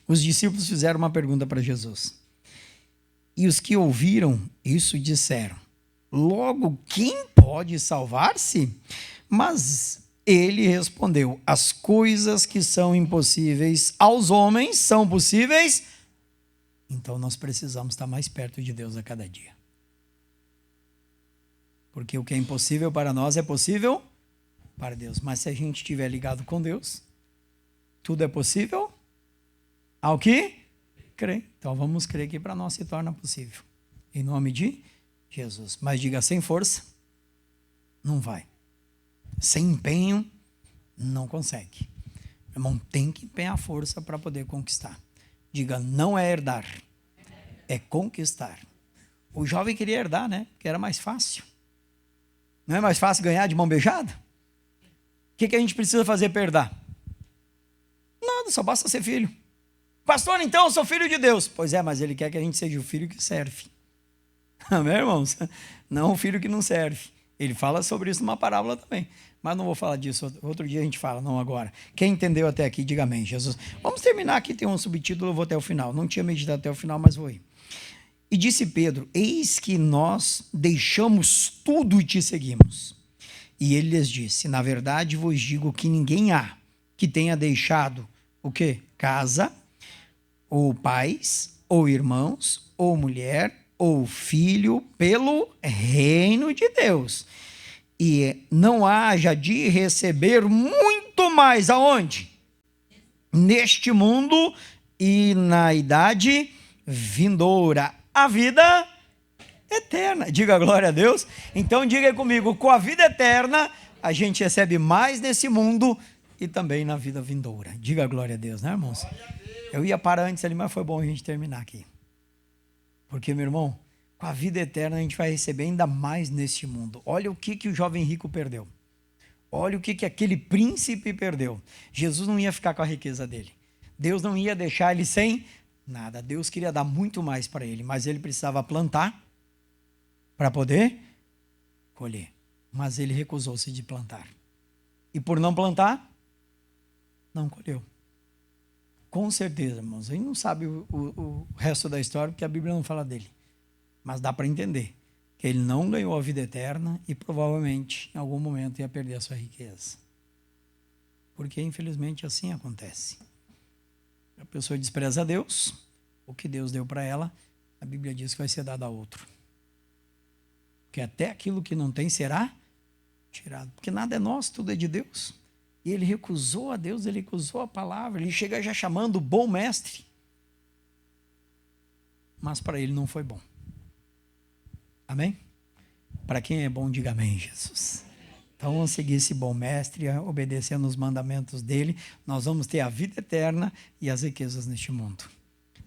Os discípulos fizeram uma pergunta para Jesus. E os que ouviram isso disseram: logo, quem pode salvar-se? Mas ele respondeu: as coisas que são impossíveis aos homens são possíveis. Então nós precisamos estar mais perto de Deus a cada dia. Porque o que é impossível para nós é possível para Deus. Mas se a gente estiver ligado com Deus, tudo é possível ao que crê. Então vamos crer que para nós se torna possível. Em nome de Jesus. Mas diga, sem força, não vai. Sem empenho, não consegue. Irmão, tem que empenhar força para poder conquistar. Diga, não é herdar, é conquistar. O jovem queria herdar, né? Porque era mais fácil. Não é mais fácil ganhar de mão beijada? O que a gente precisa fazer para herdar? Nada, só basta ser filho. Pastor, então eu sou filho de Deus. Pois é, mas ele quer que a gente seja o filho que serve. Amém, irmãos? Não o filho que não serve. Ele fala sobre isso numa parábola também. Mas não vou falar disso, outro dia a gente fala, não agora. Quem entendeu até aqui, diga amém, Jesus. Vamos terminar aqui, tem um subtítulo, eu vou até o final. Não tinha meditado até o final, mas vou ir. E disse Pedro: eis que nós deixamos tudo e te seguimos. E ele lhes disse: na verdade vos digo que ninguém há que tenha deixado o quê? Casa, ou pais, ou irmãos, ou mulher, ou filho, pelo reino de Deus, e não haja de receber muito mais, aonde? Neste mundo e na idade vindoura, a vida eterna. Diga glória a Deus. Então diga aí comigo, com a vida eterna, a gente recebe mais nesse mundo e também na vida vindoura. Diga glória a Deus, né, irmãos? Eu ia parar antes ali, mas foi bom a gente terminar aqui. Porque, meu irmão, com a vida eterna a gente vai receber ainda mais neste mundo. Olha o que o jovem rico perdeu. Olha o que aquele príncipe perdeu. Jesus não ia ficar com a riqueza dele. Deus não ia deixar ele sem nada. Deus queria dar muito mais para ele, mas ele precisava plantar para poder colher. Mas ele recusou-se de plantar. E por não plantar, não colheu. Com certeza, irmãos. A gente não sabe o resto da história, porque a Bíblia não fala dele. Mas dá para entender que ele não ganhou a vida eterna e provavelmente em algum momento ia perder a sua riqueza. Porque infelizmente assim acontece. A pessoa despreza a Deus, o que Deus deu para ela, a Bíblia diz que vai ser dado a outro. Porque até aquilo que não tem será tirado. Porque nada é nosso, tudo é de Deus. E ele recusou a Deus, ele recusou a palavra, ele chega já chamando o bom mestre. Mas para ele não foi bom. Amém? Para quem é bom, diga amém, Jesus. Então vamos seguir esse bom mestre, obedecendo os mandamentos dele. Nós vamos ter a vida eterna e as riquezas neste mundo.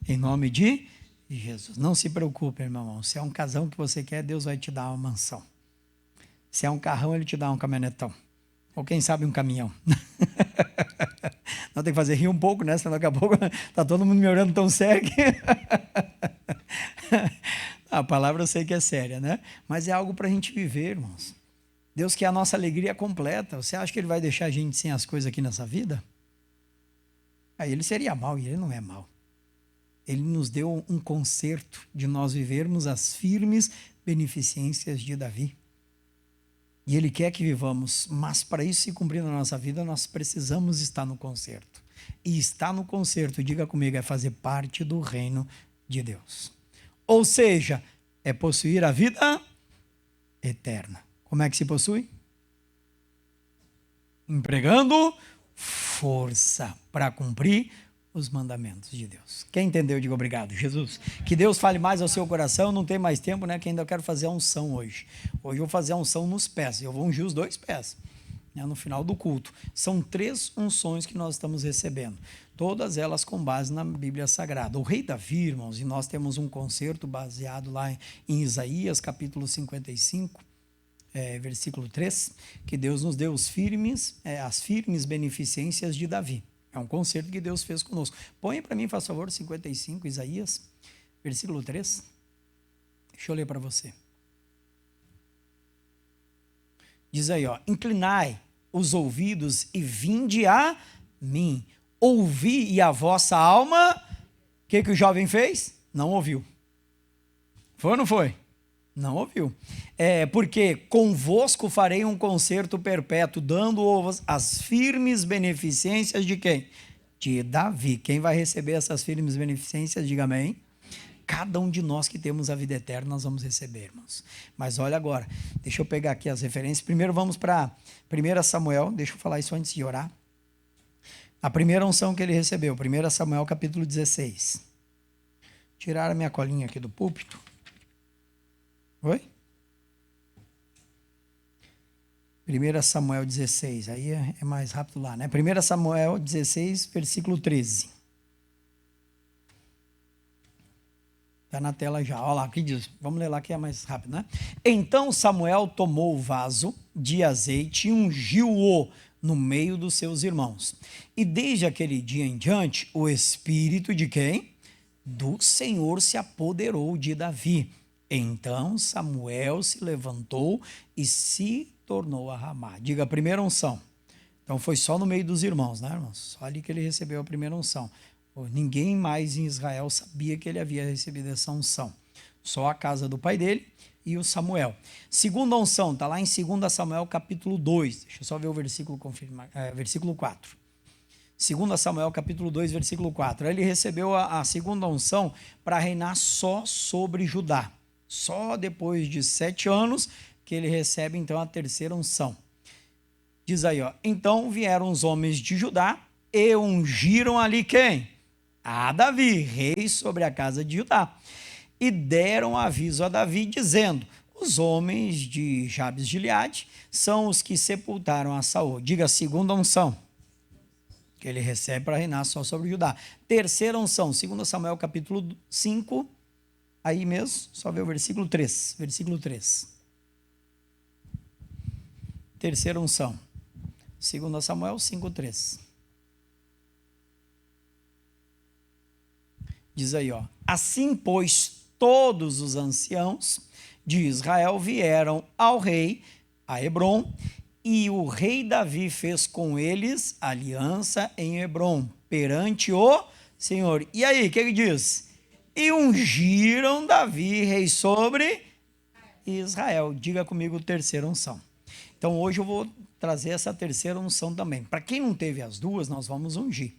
Em nome de Jesus. Não se preocupe, meu irmão. Se é um casão que você quer, Deus vai te dar uma mansão. Se é um carrão, ele te dá um caminhonetão. Ou quem sabe um caminhão. Não tem que fazer rir um pouco, né? Senão daqui a pouco está todo mundo me olhando tão sério que... A palavra eu sei que é séria, né? Mas é algo para a gente viver, irmãos. Deus quer a nossa alegria completa. Você acha que Ele vai deixar a gente sem as coisas aqui nessa vida? Aí Ele seria mau e Ele não é mau. Ele nos deu um conserto de nós vivermos as firmes beneficências de Davi. E Ele quer que vivamos, mas para isso se cumprir na nossa vida, nós precisamos estar no conserto. E estar no conserto, diga comigo, é fazer parte do reino de Deus. Ou seja, é possuir a vida eterna. Como é que se possui? Empregando força para cumprir os mandamentos de Deus. Quem entendeu, diga obrigado, Jesus. Que Deus fale mais ao seu coração. Não tem mais tempo, né? Que ainda eu quero fazer a unção hoje. Hoje eu vou fazer a unção nos pés. Eu vou ungir os 2 pés, né, no final do culto. São 3 unções que nós estamos recebendo. Todas elas com base na Bíblia Sagrada. O rei Davi, irmãos, e nós temos um concerto baseado lá em Isaías, capítulo 55, versículo 3, que Deus nos deu as firmes beneficências de Davi. É um concerto que Deus fez conosco. Põe para mim, faz favor, 55, Isaías, versículo 3. Deixa eu ler para você. Diz aí, ó, inclinai os ouvidos e vinde a mim. Ouvi e a vossa alma, o que o jovem fez? Não ouviu. Foi ou não foi? Não ouviu. Porque convosco farei um concerto perpétuo, dando-vos as firmes beneficências de quem? De Davi. Quem vai receber essas firmes beneficências? Diga amém. Cada um de nós que temos a vida eterna, nós vamos receber, irmãos. Mas olha agora, deixa eu pegar aqui as referências. Primeiro vamos para 1 Samuel, deixa eu falar isso antes de orar. A primeira unção que ele recebeu, 1 Samuel capítulo 16. Tiraram a minha colinha aqui do púlpito. Oi? 1 Samuel 16, aí é mais rápido lá, né? 1 Samuel 16, versículo 13. Está na tela já, olha lá, o que diz? Vamos ler lá que é mais rápido, né? Então Samuel tomou o vaso de azeite e ungiu-o no meio dos seus irmãos. E desde aquele dia em diante, o espírito de quem? Do Senhor se apoderou de Davi. Então Samuel se levantou e se tornou a Ramá. Diga a primeira unção. Então foi só no meio dos irmãos, né, irmãos? Só ali que ele recebeu a primeira unção. Ninguém mais em Israel sabia que ele havia recebido essa unção. Só a casa do pai dele e o Samuel. Segunda unção, está lá em 2 Samuel capítulo 2. Deixa eu só ver o versículo, versículo 4. 2 Samuel capítulo 2, versículo 4. Ele recebeu a segunda unção para reinar só sobre Judá. Só depois de 7 anos que ele recebe então a terceira unção. Diz aí, ó, então vieram os homens de Judá e ungiram ali quem? A Davi, rei sobre a casa de Judá. E deram aviso a Davi, dizendo, os homens de Jabes de Gileade são os que sepultaram a Saul. Diga a segunda unção, que ele recebe para reinar só sobre Judá. Terceira unção, 2 Samuel capítulo 5, aí mesmo, só ver o versículo 3. Versículo 3. Terceira unção, 2 Samuel 5, 3. Diz aí, ó, assim, pois, todos os anciãos de Israel vieram ao rei, a Hebrom, e o rei Davi fez com eles aliança em Hebrom, perante o Senhor. E aí, o que ele diz? E ungiram Davi, rei sobre Israel. Diga comigo, terceira unção. Então, hoje eu vou trazer essa terceira unção também. Para quem não teve as duas, nós vamos ungir.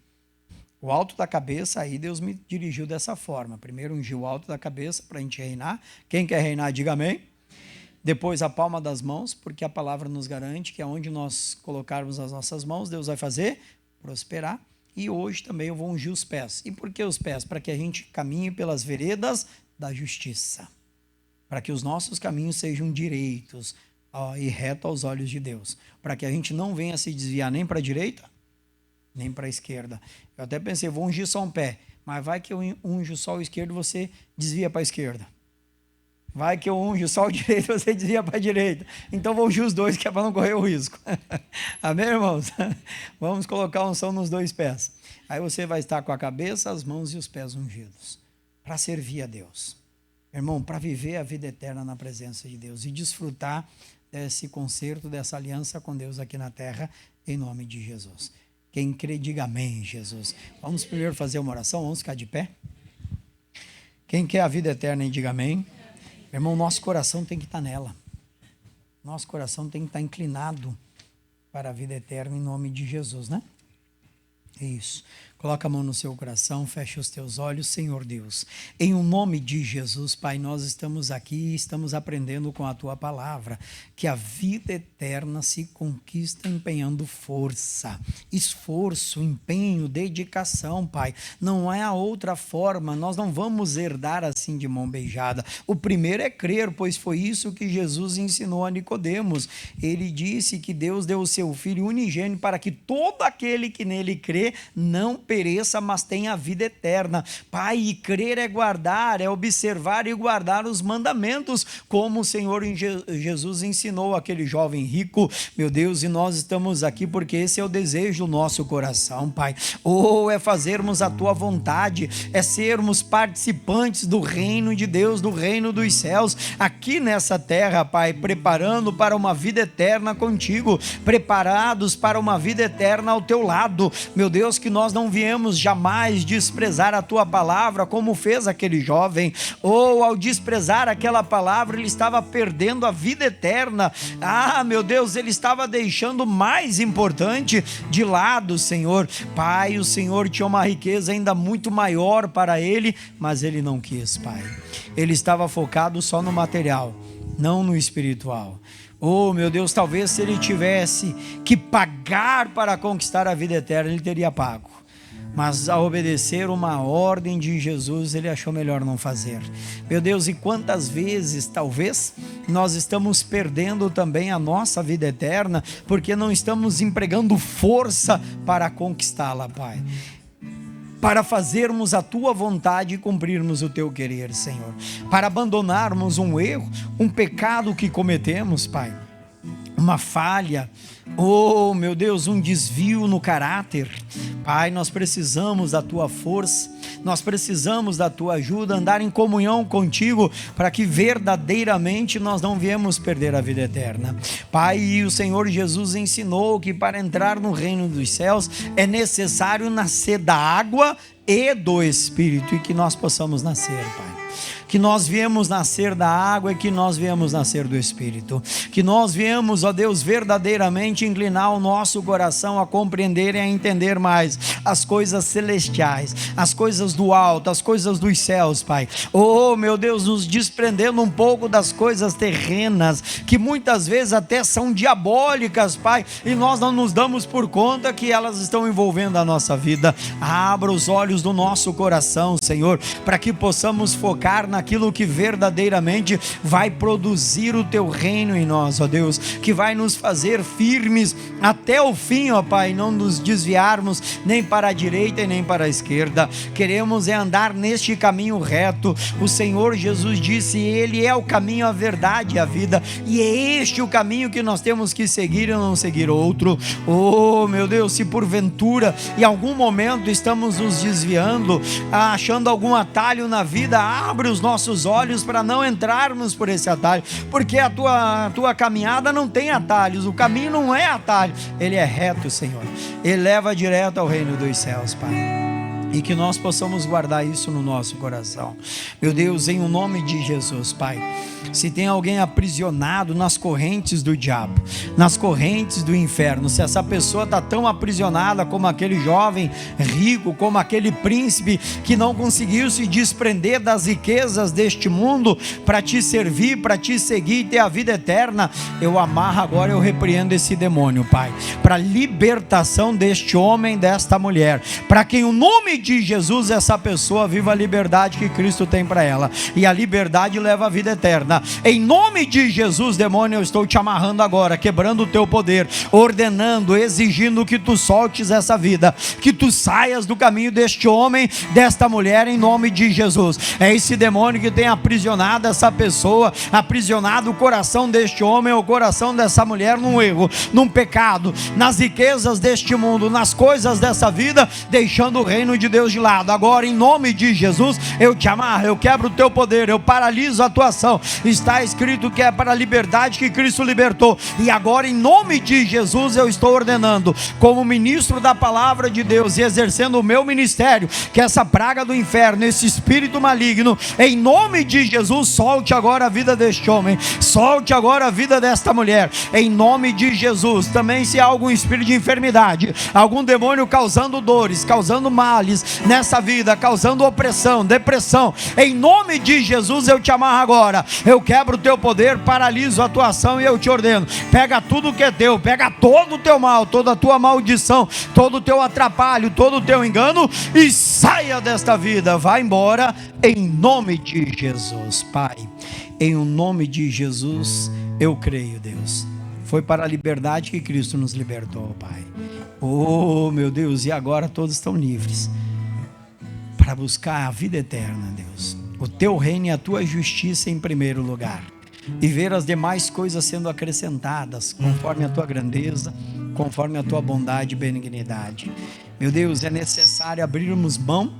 O alto da cabeça, aí Deus me dirigiu dessa forma. Primeiro ungiu o alto da cabeça para a gente reinar. Quem quer reinar, diga amém. Depois a palma das mãos, porque a palavra nos garante que aonde nós colocarmos as nossas mãos, Deus vai fazer prosperar. E hoje também eu vou ungir os pés. E por que os pés? Para que a gente caminhe pelas veredas da justiça. Para que os nossos caminhos sejam direitos e retos aos olhos de Deus. Para que a gente não venha se desviar nem para a direita, nem para a esquerda. Eu até pensei, vou ungir só um pé, mas vai que eu unjo só o esquerdo e você desvia para a esquerda. Vai que eu unjo só o direito e você desvia para a direita. Então vou ungir os dois, que é para não correr o risco. Amém, irmãos? Vamos colocar a unção nos 2 pés. Aí você vai estar com a cabeça, as mãos e os pés ungidos, para servir a Deus. irmão, para viver a vida eterna na presença de Deus e desfrutar desse concerto, dessa aliança com Deus aqui na terra, em nome de Jesus. Quem crê, diga amém, Jesus. Vamos primeiro fazer uma oração, vamos ficar de pé. Quem quer a vida eterna, diga amém. Irmão, nosso coração tem que estar nela. Nosso coração tem que estar inclinado para a vida eterna em nome de Jesus, né? Isso. Coloca a mão no seu coração, fecha os teus olhos, Senhor Deus. Em o nome de Jesus, Pai, nós estamos aqui e estamos aprendendo com a Tua palavra que a vida eterna se conquista empenhando força, esforço, empenho, dedicação, Pai. Não é a outra forma, nós não vamos herdar assim de mão beijada. O primeiro é crer, pois foi isso que Jesus ensinou a Nicodemos. Ele disse que Deus deu o seu Filho unigênito para que todo aquele que nele crê não pereça, mas tenha a vida eterna. Pai, e crer é guardar, é observar e guardar os mandamentos, como o Senhor Jesus ensinou aquele jovem rico, meu Deus, e nós estamos aqui porque esse é o desejo do nosso coração, Pai. É fazermos a Tua vontade, é sermos participantes do reino de Deus, do reino dos céus, aqui nessa terra, Pai, preparando para uma vida eterna contigo, preparados para uma vida eterna ao Teu lado, meu Deus, que nós não viemos jamais desprezar a Tua palavra, como fez aquele jovem, ao desprezar aquela palavra, ele estava perdendo a vida eterna. Meu Deus, ele estava deixando o mais importante de lado, Senhor. Pai, o Senhor tinha uma riqueza ainda muito maior para ele, mas ele não quis, Pai. Ele estava focado só no material, não no espiritual. Meu Deus, talvez se ele tivesse que pagar para conquistar a vida eterna, ele teria pago. Mas ao obedecer uma ordem de Jesus, ele achou melhor não fazer. Meu Deus, e quantas vezes, talvez, nós estamos perdendo também a nossa vida eterna, porque não estamos empregando força para conquistá-la, Pai. Para fazermos a Tua vontade e cumprirmos o Teu querer, Senhor. Para abandonarmos um erro, um pecado que cometemos, Pai. Uma falha, meu Deus, um desvio no caráter. Pai, nós precisamos da Tua força, nós precisamos da Tua ajuda, andar em comunhão contigo, para que verdadeiramente nós não viemos perder a vida eterna. Pai, e o Senhor Jesus ensinou que para entrar no reino dos céus é necessário nascer da água e do Espírito, e que nós possamos nascer, Pai. Que nós viemos nascer da água e que nós viemos nascer do Espírito. Que nós viemos, ó Deus, verdadeiramente inclinar o nosso coração a compreender e a entender mais as coisas celestiais, as coisas do alto, as coisas dos céus, Pai. Meu Deus, nos desprendendo um pouco das coisas terrenas, que muitas vezes até são diabólicas, Pai, e nós não nos damos por conta que elas estão envolvendo a nossa vida. Abra os olhos do nosso coração, Senhor, para que possamos focar naquilo que verdadeiramente vai produzir o Teu reino em nós, ó Deus, que vai nos fazer firmes até o fim, ó Pai, não nos desviarmos nem para a direita e nem para a esquerda. Queremos andar neste caminho reto. O Senhor Jesus disse, Ele é o caminho, a verdade e a vida, e é este o caminho que nós temos que seguir e não seguir outro. Meu Deus, se porventura em algum momento estamos nos desviando, achando algum atalho na vida, abre os nossos olhos para não entrarmos por esse atalho, porque a tua caminhada não tem atalhos, o caminho não é atalho, ele é reto, Senhor, ele leva direto ao reino dos céus, Pai. E que nós possamos guardar isso no nosso coração. Meu Deus, em o nome de Jesus, Pai, se tem alguém aprisionado nas correntes do diabo, nas correntes do inferno, se essa pessoa está tão aprisionada como aquele jovem rico, como aquele príncipe que não conseguiu se desprender das riquezas deste mundo para Te servir, para Te seguir e ter a vida eterna, eu amarro agora, eu repreendo esse demônio, Pai, para libertação deste homem, desta mulher, para que em o nome de Jesus essa pessoa viva a liberdade que Cristo tem para ela, e a liberdade leva à vida eterna. Em nome de Jesus, demônio, eu estou te amarrando agora, quebrando o teu poder, ordenando, exigindo que tu soltes essa vida, que tu saias do caminho deste homem, desta mulher, em nome de Jesus. É esse demônio que tem aprisionado essa pessoa, aprisionado o coração deste homem, o coração dessa mulher num erro, num pecado, nas riquezas deste mundo, nas coisas dessa vida, deixando o reino de Deus de lado. Agora, em nome de Jesus, eu te amarro, eu quebro o teu poder, eu paraliso a tua ação. Está escrito que é para a liberdade que Cristo libertou, e agora, em nome de Jesus, eu estou ordenando, como ministro da palavra de Deus e exercendo o meu ministério, que essa praga do inferno, esse espírito maligno, em nome de Jesus, solte agora a vida deste homem, solte agora a vida desta mulher, em nome de Jesus. Também, se há algum espírito de enfermidade, algum demônio causando dores, causando males nessa vida, causando opressão, depressão, em nome de Jesus, eu te amarro agora, eu quebro o teu poder, paraliso a tua ação e eu te ordeno, pega tudo que é teu, pega todo o teu mal, toda a tua maldição, todo o teu atrapalho, todo o teu engano, e saia desta vida, vá embora, em nome de Jesus. Pai, em o nome de Jesus, eu creio, Deus, foi para a liberdade que Cristo nos libertou, Pai. Oh, meu Deus, e agora todos estão livres para buscar a vida eterna, Deus, o teu reino e a tua justiça em primeiro lugar, e ver as demais coisas sendo acrescentadas, conforme a tua grandeza, conforme a tua bondade e benignidade. Meu Deus, é necessário abrirmos mão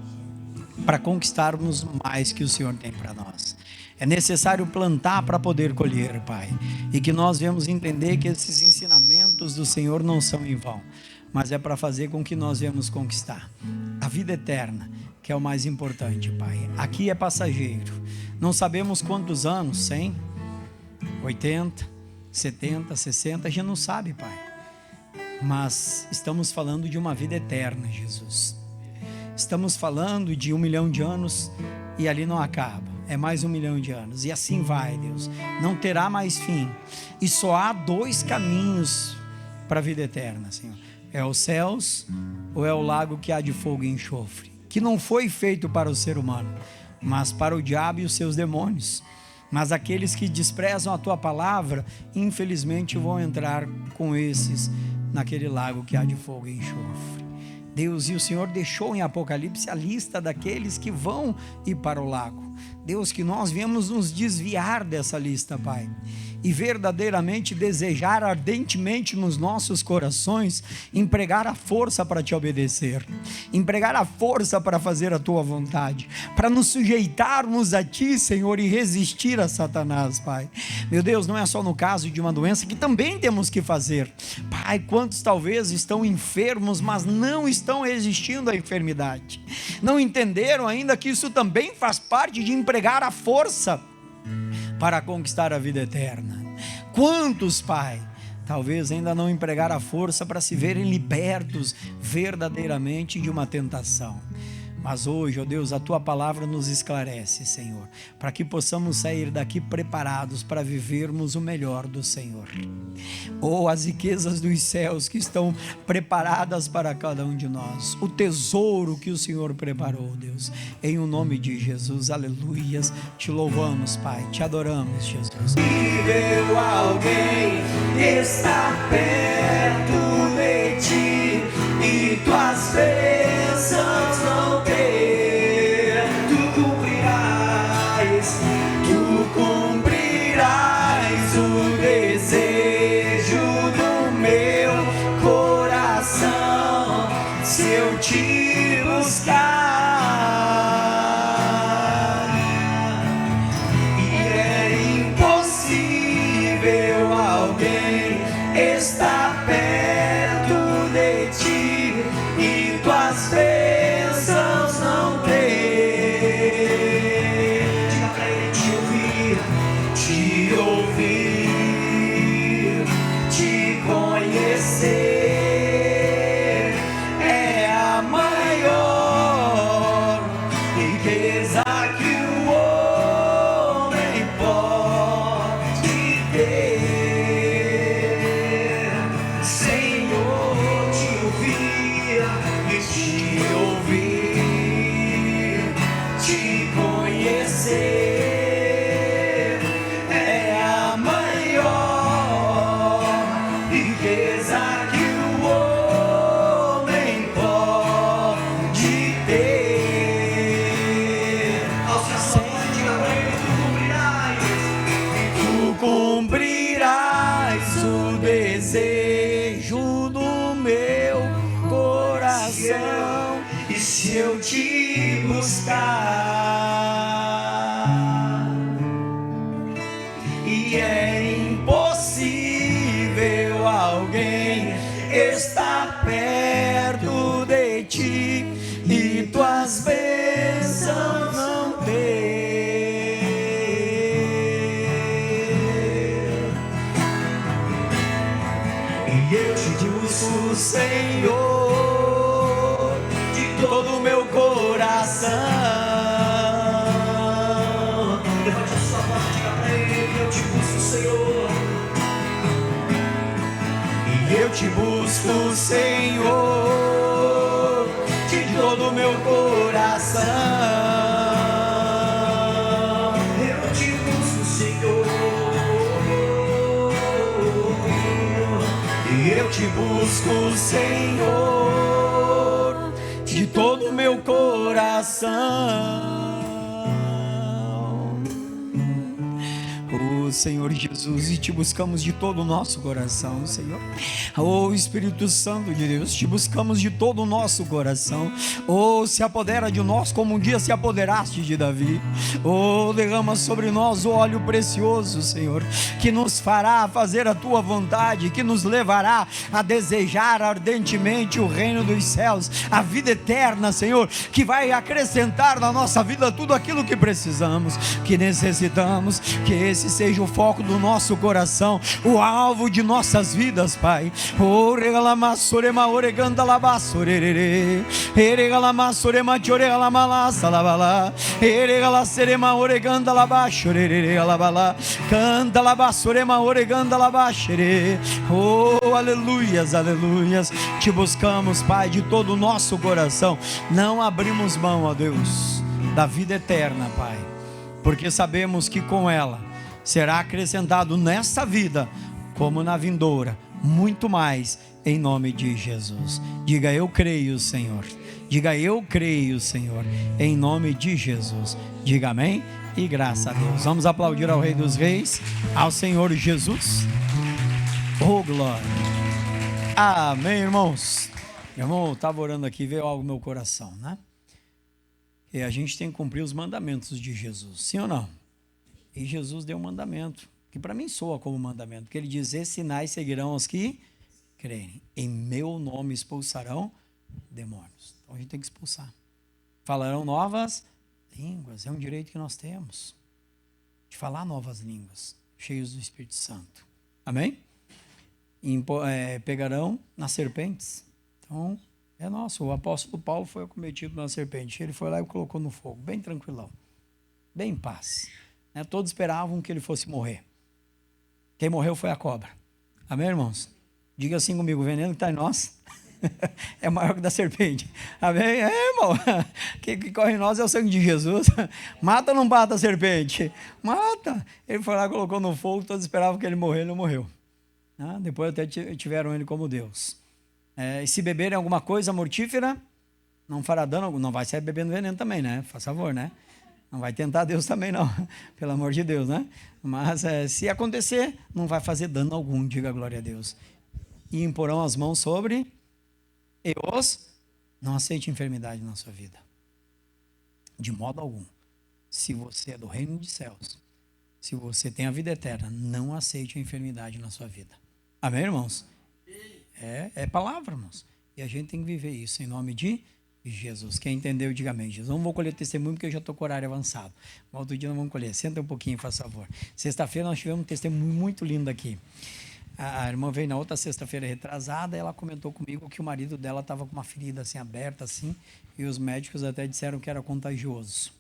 para conquistarmos mais que o Senhor tem para nós. É necessário plantar para poder colher, Pai, e que nós venhamos entender que esses ensinamentos do Senhor não são em vão, mas é para fazer com que nós venhamos conquistar a vida eterna, que é o mais importante, Pai. Aqui é passageiro, não sabemos quantos anos, 100, 80, 70, 60, a gente não sabe, Pai, mas estamos falando de uma vida eterna, Jesus. Estamos falando de 1 milhão de anos e ali não acaba, é mais 1 milhão de anos, e assim vai, Deus, não terá mais fim, e só há 2 caminhos para a vida eterna, Senhor: é os céus ou é o lago que há de fogo e enxofre, que não foi feito para o ser humano, mas para o diabo e os seus demônios. Mas aqueles que desprezam a tua palavra, infelizmente vão entrar com esses naquele lago que há de fogo e enxofre. Deus, e o Senhor deixou em Apocalipse a lista daqueles que vão ir para o lago. Deus, que nós viemos nos desviar dessa lista, Pai, e verdadeiramente desejar ardentemente nos nossos corações empregar a força para te obedecer, empregar a força para fazer a tua vontade, para nos sujeitarmos a ti, Senhor, e resistir a Satanás, Pai. Meu Deus, não é só no caso de uma doença que também temos que fazer, Pai. Quantos talvez estão enfermos, mas não estão resistindo à enfermidade, não entenderam ainda que isso também faz parte de empregar a força para conquistar a vida eterna. Quantos, Pai, talvez ainda não empregaram a força para se verem libertos verdadeiramente de uma tentação. Mas hoje, ó Deus, a tua palavra nos esclarece, Senhor, para que possamos sair daqui preparados para vivermos o melhor do Senhor. Oh, as riquezas dos céus que estão preparadas para cada um de nós, o tesouro que o Senhor preparou, Deus, em o nome de Jesus, aleluias. Te louvamos, Pai, te adoramos, Jesus. Viu alguém está perto de ti e tuas bênçãos vão ter. Tu cumprirás o desejo do meu coração se eu te buscar. E é impossível alguém estar perto de ti e tuas bênçãos não ter. Diga pra ele: te ouvir, te conhecer é a maior riqueza que o homem pode ter. cumprirás o desejo do meu coração. E se eu te buscar, e é impossível alguém estar perto de ti e tuas bênçãos não ter. E eu te busco, Senhor, de todo o meu coração. Levante a sua voz, diga pra Ele: eu te busco, Senhor. E eu te busco, Senhor, de todo o meu coração. Eu te busco, Senhor. E eu te busco, Senhor, de todo o meu coração. Oh Senhor Jesus, e te buscamos de todo o nosso coração, Senhor. Oh Espírito Santo de Deus, te buscamos de todo o nosso coração. Oh, se apodera de nós como um dia se apoderaste de Davi. Oh, derrama sobre nós o óleo precioso, Senhor, que nos fará fazer a tua vontade, que nos levará a desejar ardentemente o reino dos céus, a vida eterna, Senhor, que vai acrescentar na nossa vida tudo aquilo que precisamos, que necessitamos. Que esse seja o foco do nosso coração, o alvo de nossas vidas, Pai. Oh, regalama sorema oreganda labassorere, regalama sorema choregalama salabala, regala serema oreganda labashorere alabala, canta labassorema oreganda labashere. Oh, aleluias, aleluias. Te buscamos, Pai, de todo o nosso coração. Não abrimos mão, ó Deus, da vida eterna, Pai, porque sabemos que com ela será acrescentado nessa vida, como na vindoura, muito mais, em nome de Jesus. Diga: eu creio, Senhor. Diga: eu creio, Senhor, em nome de Jesus. Diga amém e graças a Deus. Vamos aplaudir ao Rei dos Reis, ao Senhor Jesus. Oh, glória. Amém, irmãos. Meu irmão, eu estava orando aqui, veio algo no meu coração, né? E a gente tem que cumprir os mandamentos de Jesus, sim ou não? E Jesus deu um mandamento, que para mim soa como mandamento, que ele diz: esses sinais seguirão os que crerem, em meu nome expulsarão demônios. Então a gente tem que expulsar. Falarão novas línguas, é um direito que nós temos, de falar novas línguas, cheios do Espírito Santo. Amém? Pegarão nas serpentes. Então é nosso. O apóstolo Paulo foi acometido na serpente, ele foi lá e colocou no fogo, bem tranquilão, bem em paz. Todos esperavam que ele fosse morrer. Quem morreu foi a cobra. Amém, irmãos? Diga assim comigo: o veneno que está em nós é maior que o da serpente. Amém? Irmão, o que corre em nós é o sangue de Jesus. Mata ou não mata a serpente? Mata. Ele foi lá, colocou no fogo, todos esperavam que ele morresse, ele não morreu. Depois até tiveram ele como Deus. E se beberem alguma coisa mortífera, não fará dano, não vai sair bebendo veneno também, né? Faz favor, né? Não vai tentar Deus também não, pelo amor de Deus, né? Mas se acontecer, não vai fazer dano algum, diga glória a Deus. E imporão as mãos sobre e não aceite enfermidade na sua vida, de modo algum. Se você é do reino dos céus, se você tem a vida eterna, não aceite a enfermidade na sua vida. Amém, irmãos? É palavra, irmãos. E a gente tem que viver isso em nome de Jesus. Quem entendeu, diga amém. Jesus, não vou colher testemunho porque eu já estou com o horário avançado. Mas outro dia não vamos colher. Senta um pouquinho, faz favor. Sexta-feira nós tivemos um testemunho muito lindo aqui. A irmã veio na outra sexta-feira retrasada, e ela comentou comigo que o marido dela estava com uma ferida assim aberta assim, e os médicos até disseram que era contagioso.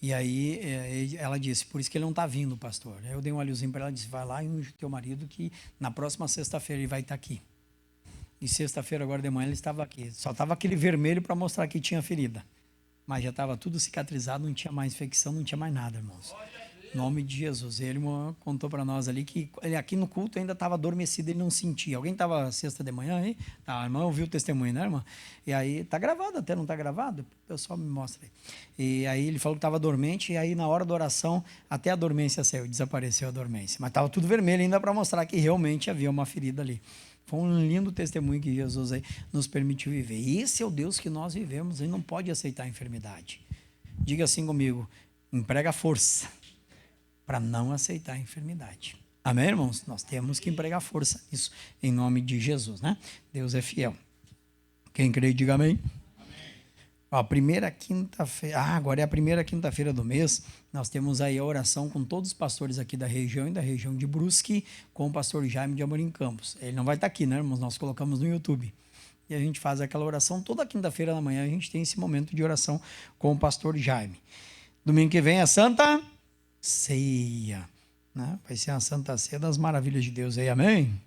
E aí ela disse: por isso que ele não está vindo, pastor. Aí eu dei um olhozinho para ela e disse: vai lá e unge o teu marido, que na próxima sexta-feira ele vai estar aqui. E sexta-feira, agora de manhã, ele estava aqui. Só estava aquele vermelho para mostrar que tinha ferida. Mas já estava tudo cicatrizado, não tinha mais infecção, não tinha mais nada, irmãos. Em nome de Jesus. Ele contou para nós ali que ele aqui no culto ainda estava adormecido, ele não sentia. Alguém estava sexta de manhã aí? Tá, a irmã ouviu o testemunho, né, irmã? E aí, tá gravado até, não tá gravado? O pessoal me mostra aí. E aí ele falou que estava dormente, e aí na hora da oração, até a dormência saiu, desapareceu a dormência. Mas estava tudo vermelho ainda para mostrar que realmente havia uma ferida ali. Foi um lindo testemunho que Jesus aí nos permitiu viver. E esse é o Deus que nós vivemos, ele não pode aceitar a enfermidade. Diga assim comigo, emprega força para não aceitar a enfermidade. Amém, irmãos? Nós temos que empregar força nisso, em nome de Jesus, né? Deus é fiel. Quem crê, diga amém. Ó, primeira quinta-feira, agora é a primeira quinta-feira do mês, nós temos aí a oração com todos os pastores aqui da região e da região de Brusque, com o pastor Jaime de Amorim Campos. Ele não vai estar aqui, né, irmãos? Nós colocamos no YouTube. E a gente faz aquela oração, toda quinta-feira da manhã a gente tem esse momento de oração com o pastor Jaime. Domingo que vem é Santa Ceia, né? Vai ser a Santa Ceia das Maravilhas de Deus aí, amém?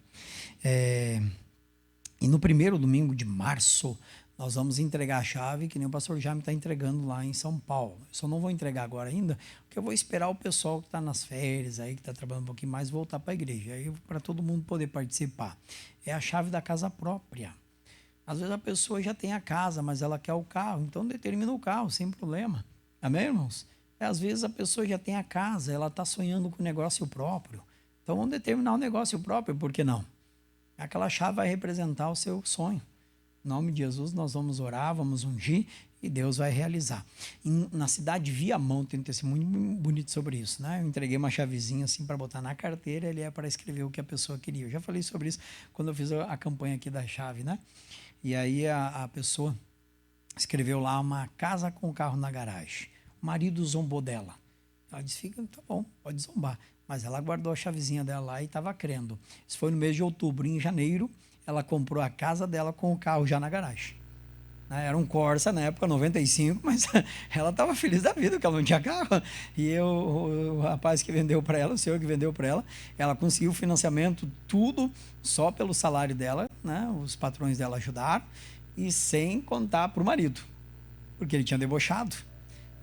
E no primeiro domingo de março, nós vamos entregar a chave, que nem o pastor Jaime está entregando lá em São Paulo. Eu só não vou entregar agora ainda, porque eu vou esperar o pessoal que está nas férias, aí, que está trabalhando um pouquinho mais, voltar para a igreja, aí para todo mundo poder participar. É a chave da casa própria. Às vezes a pessoa já tem a casa, mas ela quer o carro, então determina o carro, sem problema. Amém, irmãos? Às vezes a pessoa já tem a casa, ela está sonhando com o negócio próprio. Então vamos determinar o negócio próprio, por que não? Aquela chave vai representar o seu sonho. Em nome de Jesus nós vamos orar, vamos ungir e Deus vai realizar. Na cidade de Viamão tem um testemunho muito bonito sobre isso, né? Eu entreguei uma chavezinha assim para botar na carteira, ele é para escrever o que a pessoa queria. Eu já falei sobre isso quando eu fiz a campanha aqui da chave, né? E aí a pessoa escreveu lá uma casa com carro na garagem. O marido zombou dela. Ela disse, tá bom, pode zombar. Mas ela guardou a chavezinha dela lá e estava crendo. Isso foi no mês de outubro. Em janeiro, ela comprou a casa dela com o carro já na garagem. Era um Corsa na época, 95, mas ela estava feliz da vida, porque ela não tinha carro. E o rapaz que vendeu para ela, o senhor que vendeu para ela conseguiu o financiamento, tudo só pelo salário dela, né? Os patrões dela ajudaram, e sem contar para o marido, porque ele tinha debochado.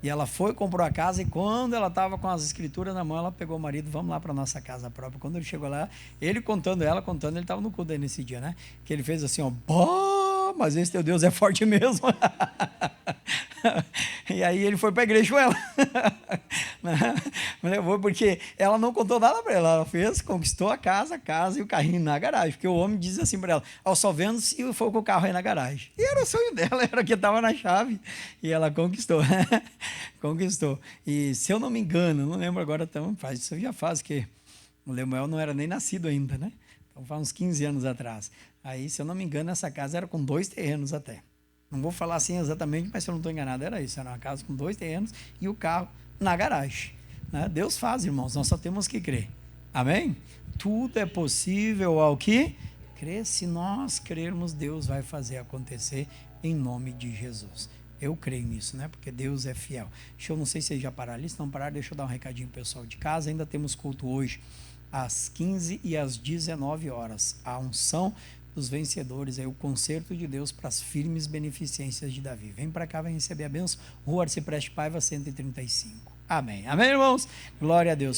E ela foi, comprou a casa, e quando ela estava com as escrituras na mão, ela pegou o marido, vamos lá para nossa casa própria. Quando ele chegou lá, ele contando, ele estava no culto aí nesse dia, né? Que ele fez assim, ó, mas esse teu Deus é forte mesmo. E aí ele foi para a igreja com ela. Me levou porque ela não contou nada para ela. Ela fez, conquistou a casa e o carrinho na garagem. Porque o homem diz assim para ela, só vendo se for com o carro aí na garagem. E era o sonho dela, era que estava na chave. E ela conquistou. Conquistou. E se eu não me engano, não lembro agora, então, isso já faz, que o Lemuel não era nem nascido ainda, né? Então faz uns 15 anos atrás. Aí, se eu não me engano, essa casa era com 2 terrenos até. Não vou falar assim exatamente, mas se eu não estou enganado, era isso. Era uma casa com 2 terrenos e o carro na garagem. Né? Deus faz, irmãos, nós só temos que crer. Amém? Tudo é possível ao que crer. Se nós crermos, Deus vai fazer acontecer em nome de Jesus. Eu creio nisso, né? Porque Deus é fiel. Deixa eu, não sei se vocês já pararam ali, se não pararam, deixa eu dar um recadinho pro pessoal de casa. Ainda temos culto hoje às 15 e às 19 horas. A unção dos vencedores, o concerto de Deus para as firmes beneficências de Davi. Vem para cá, vai receber a bênção. Rua Arcipreste Paiva, 135. Amém. Amém, irmãos? Glória a Deus.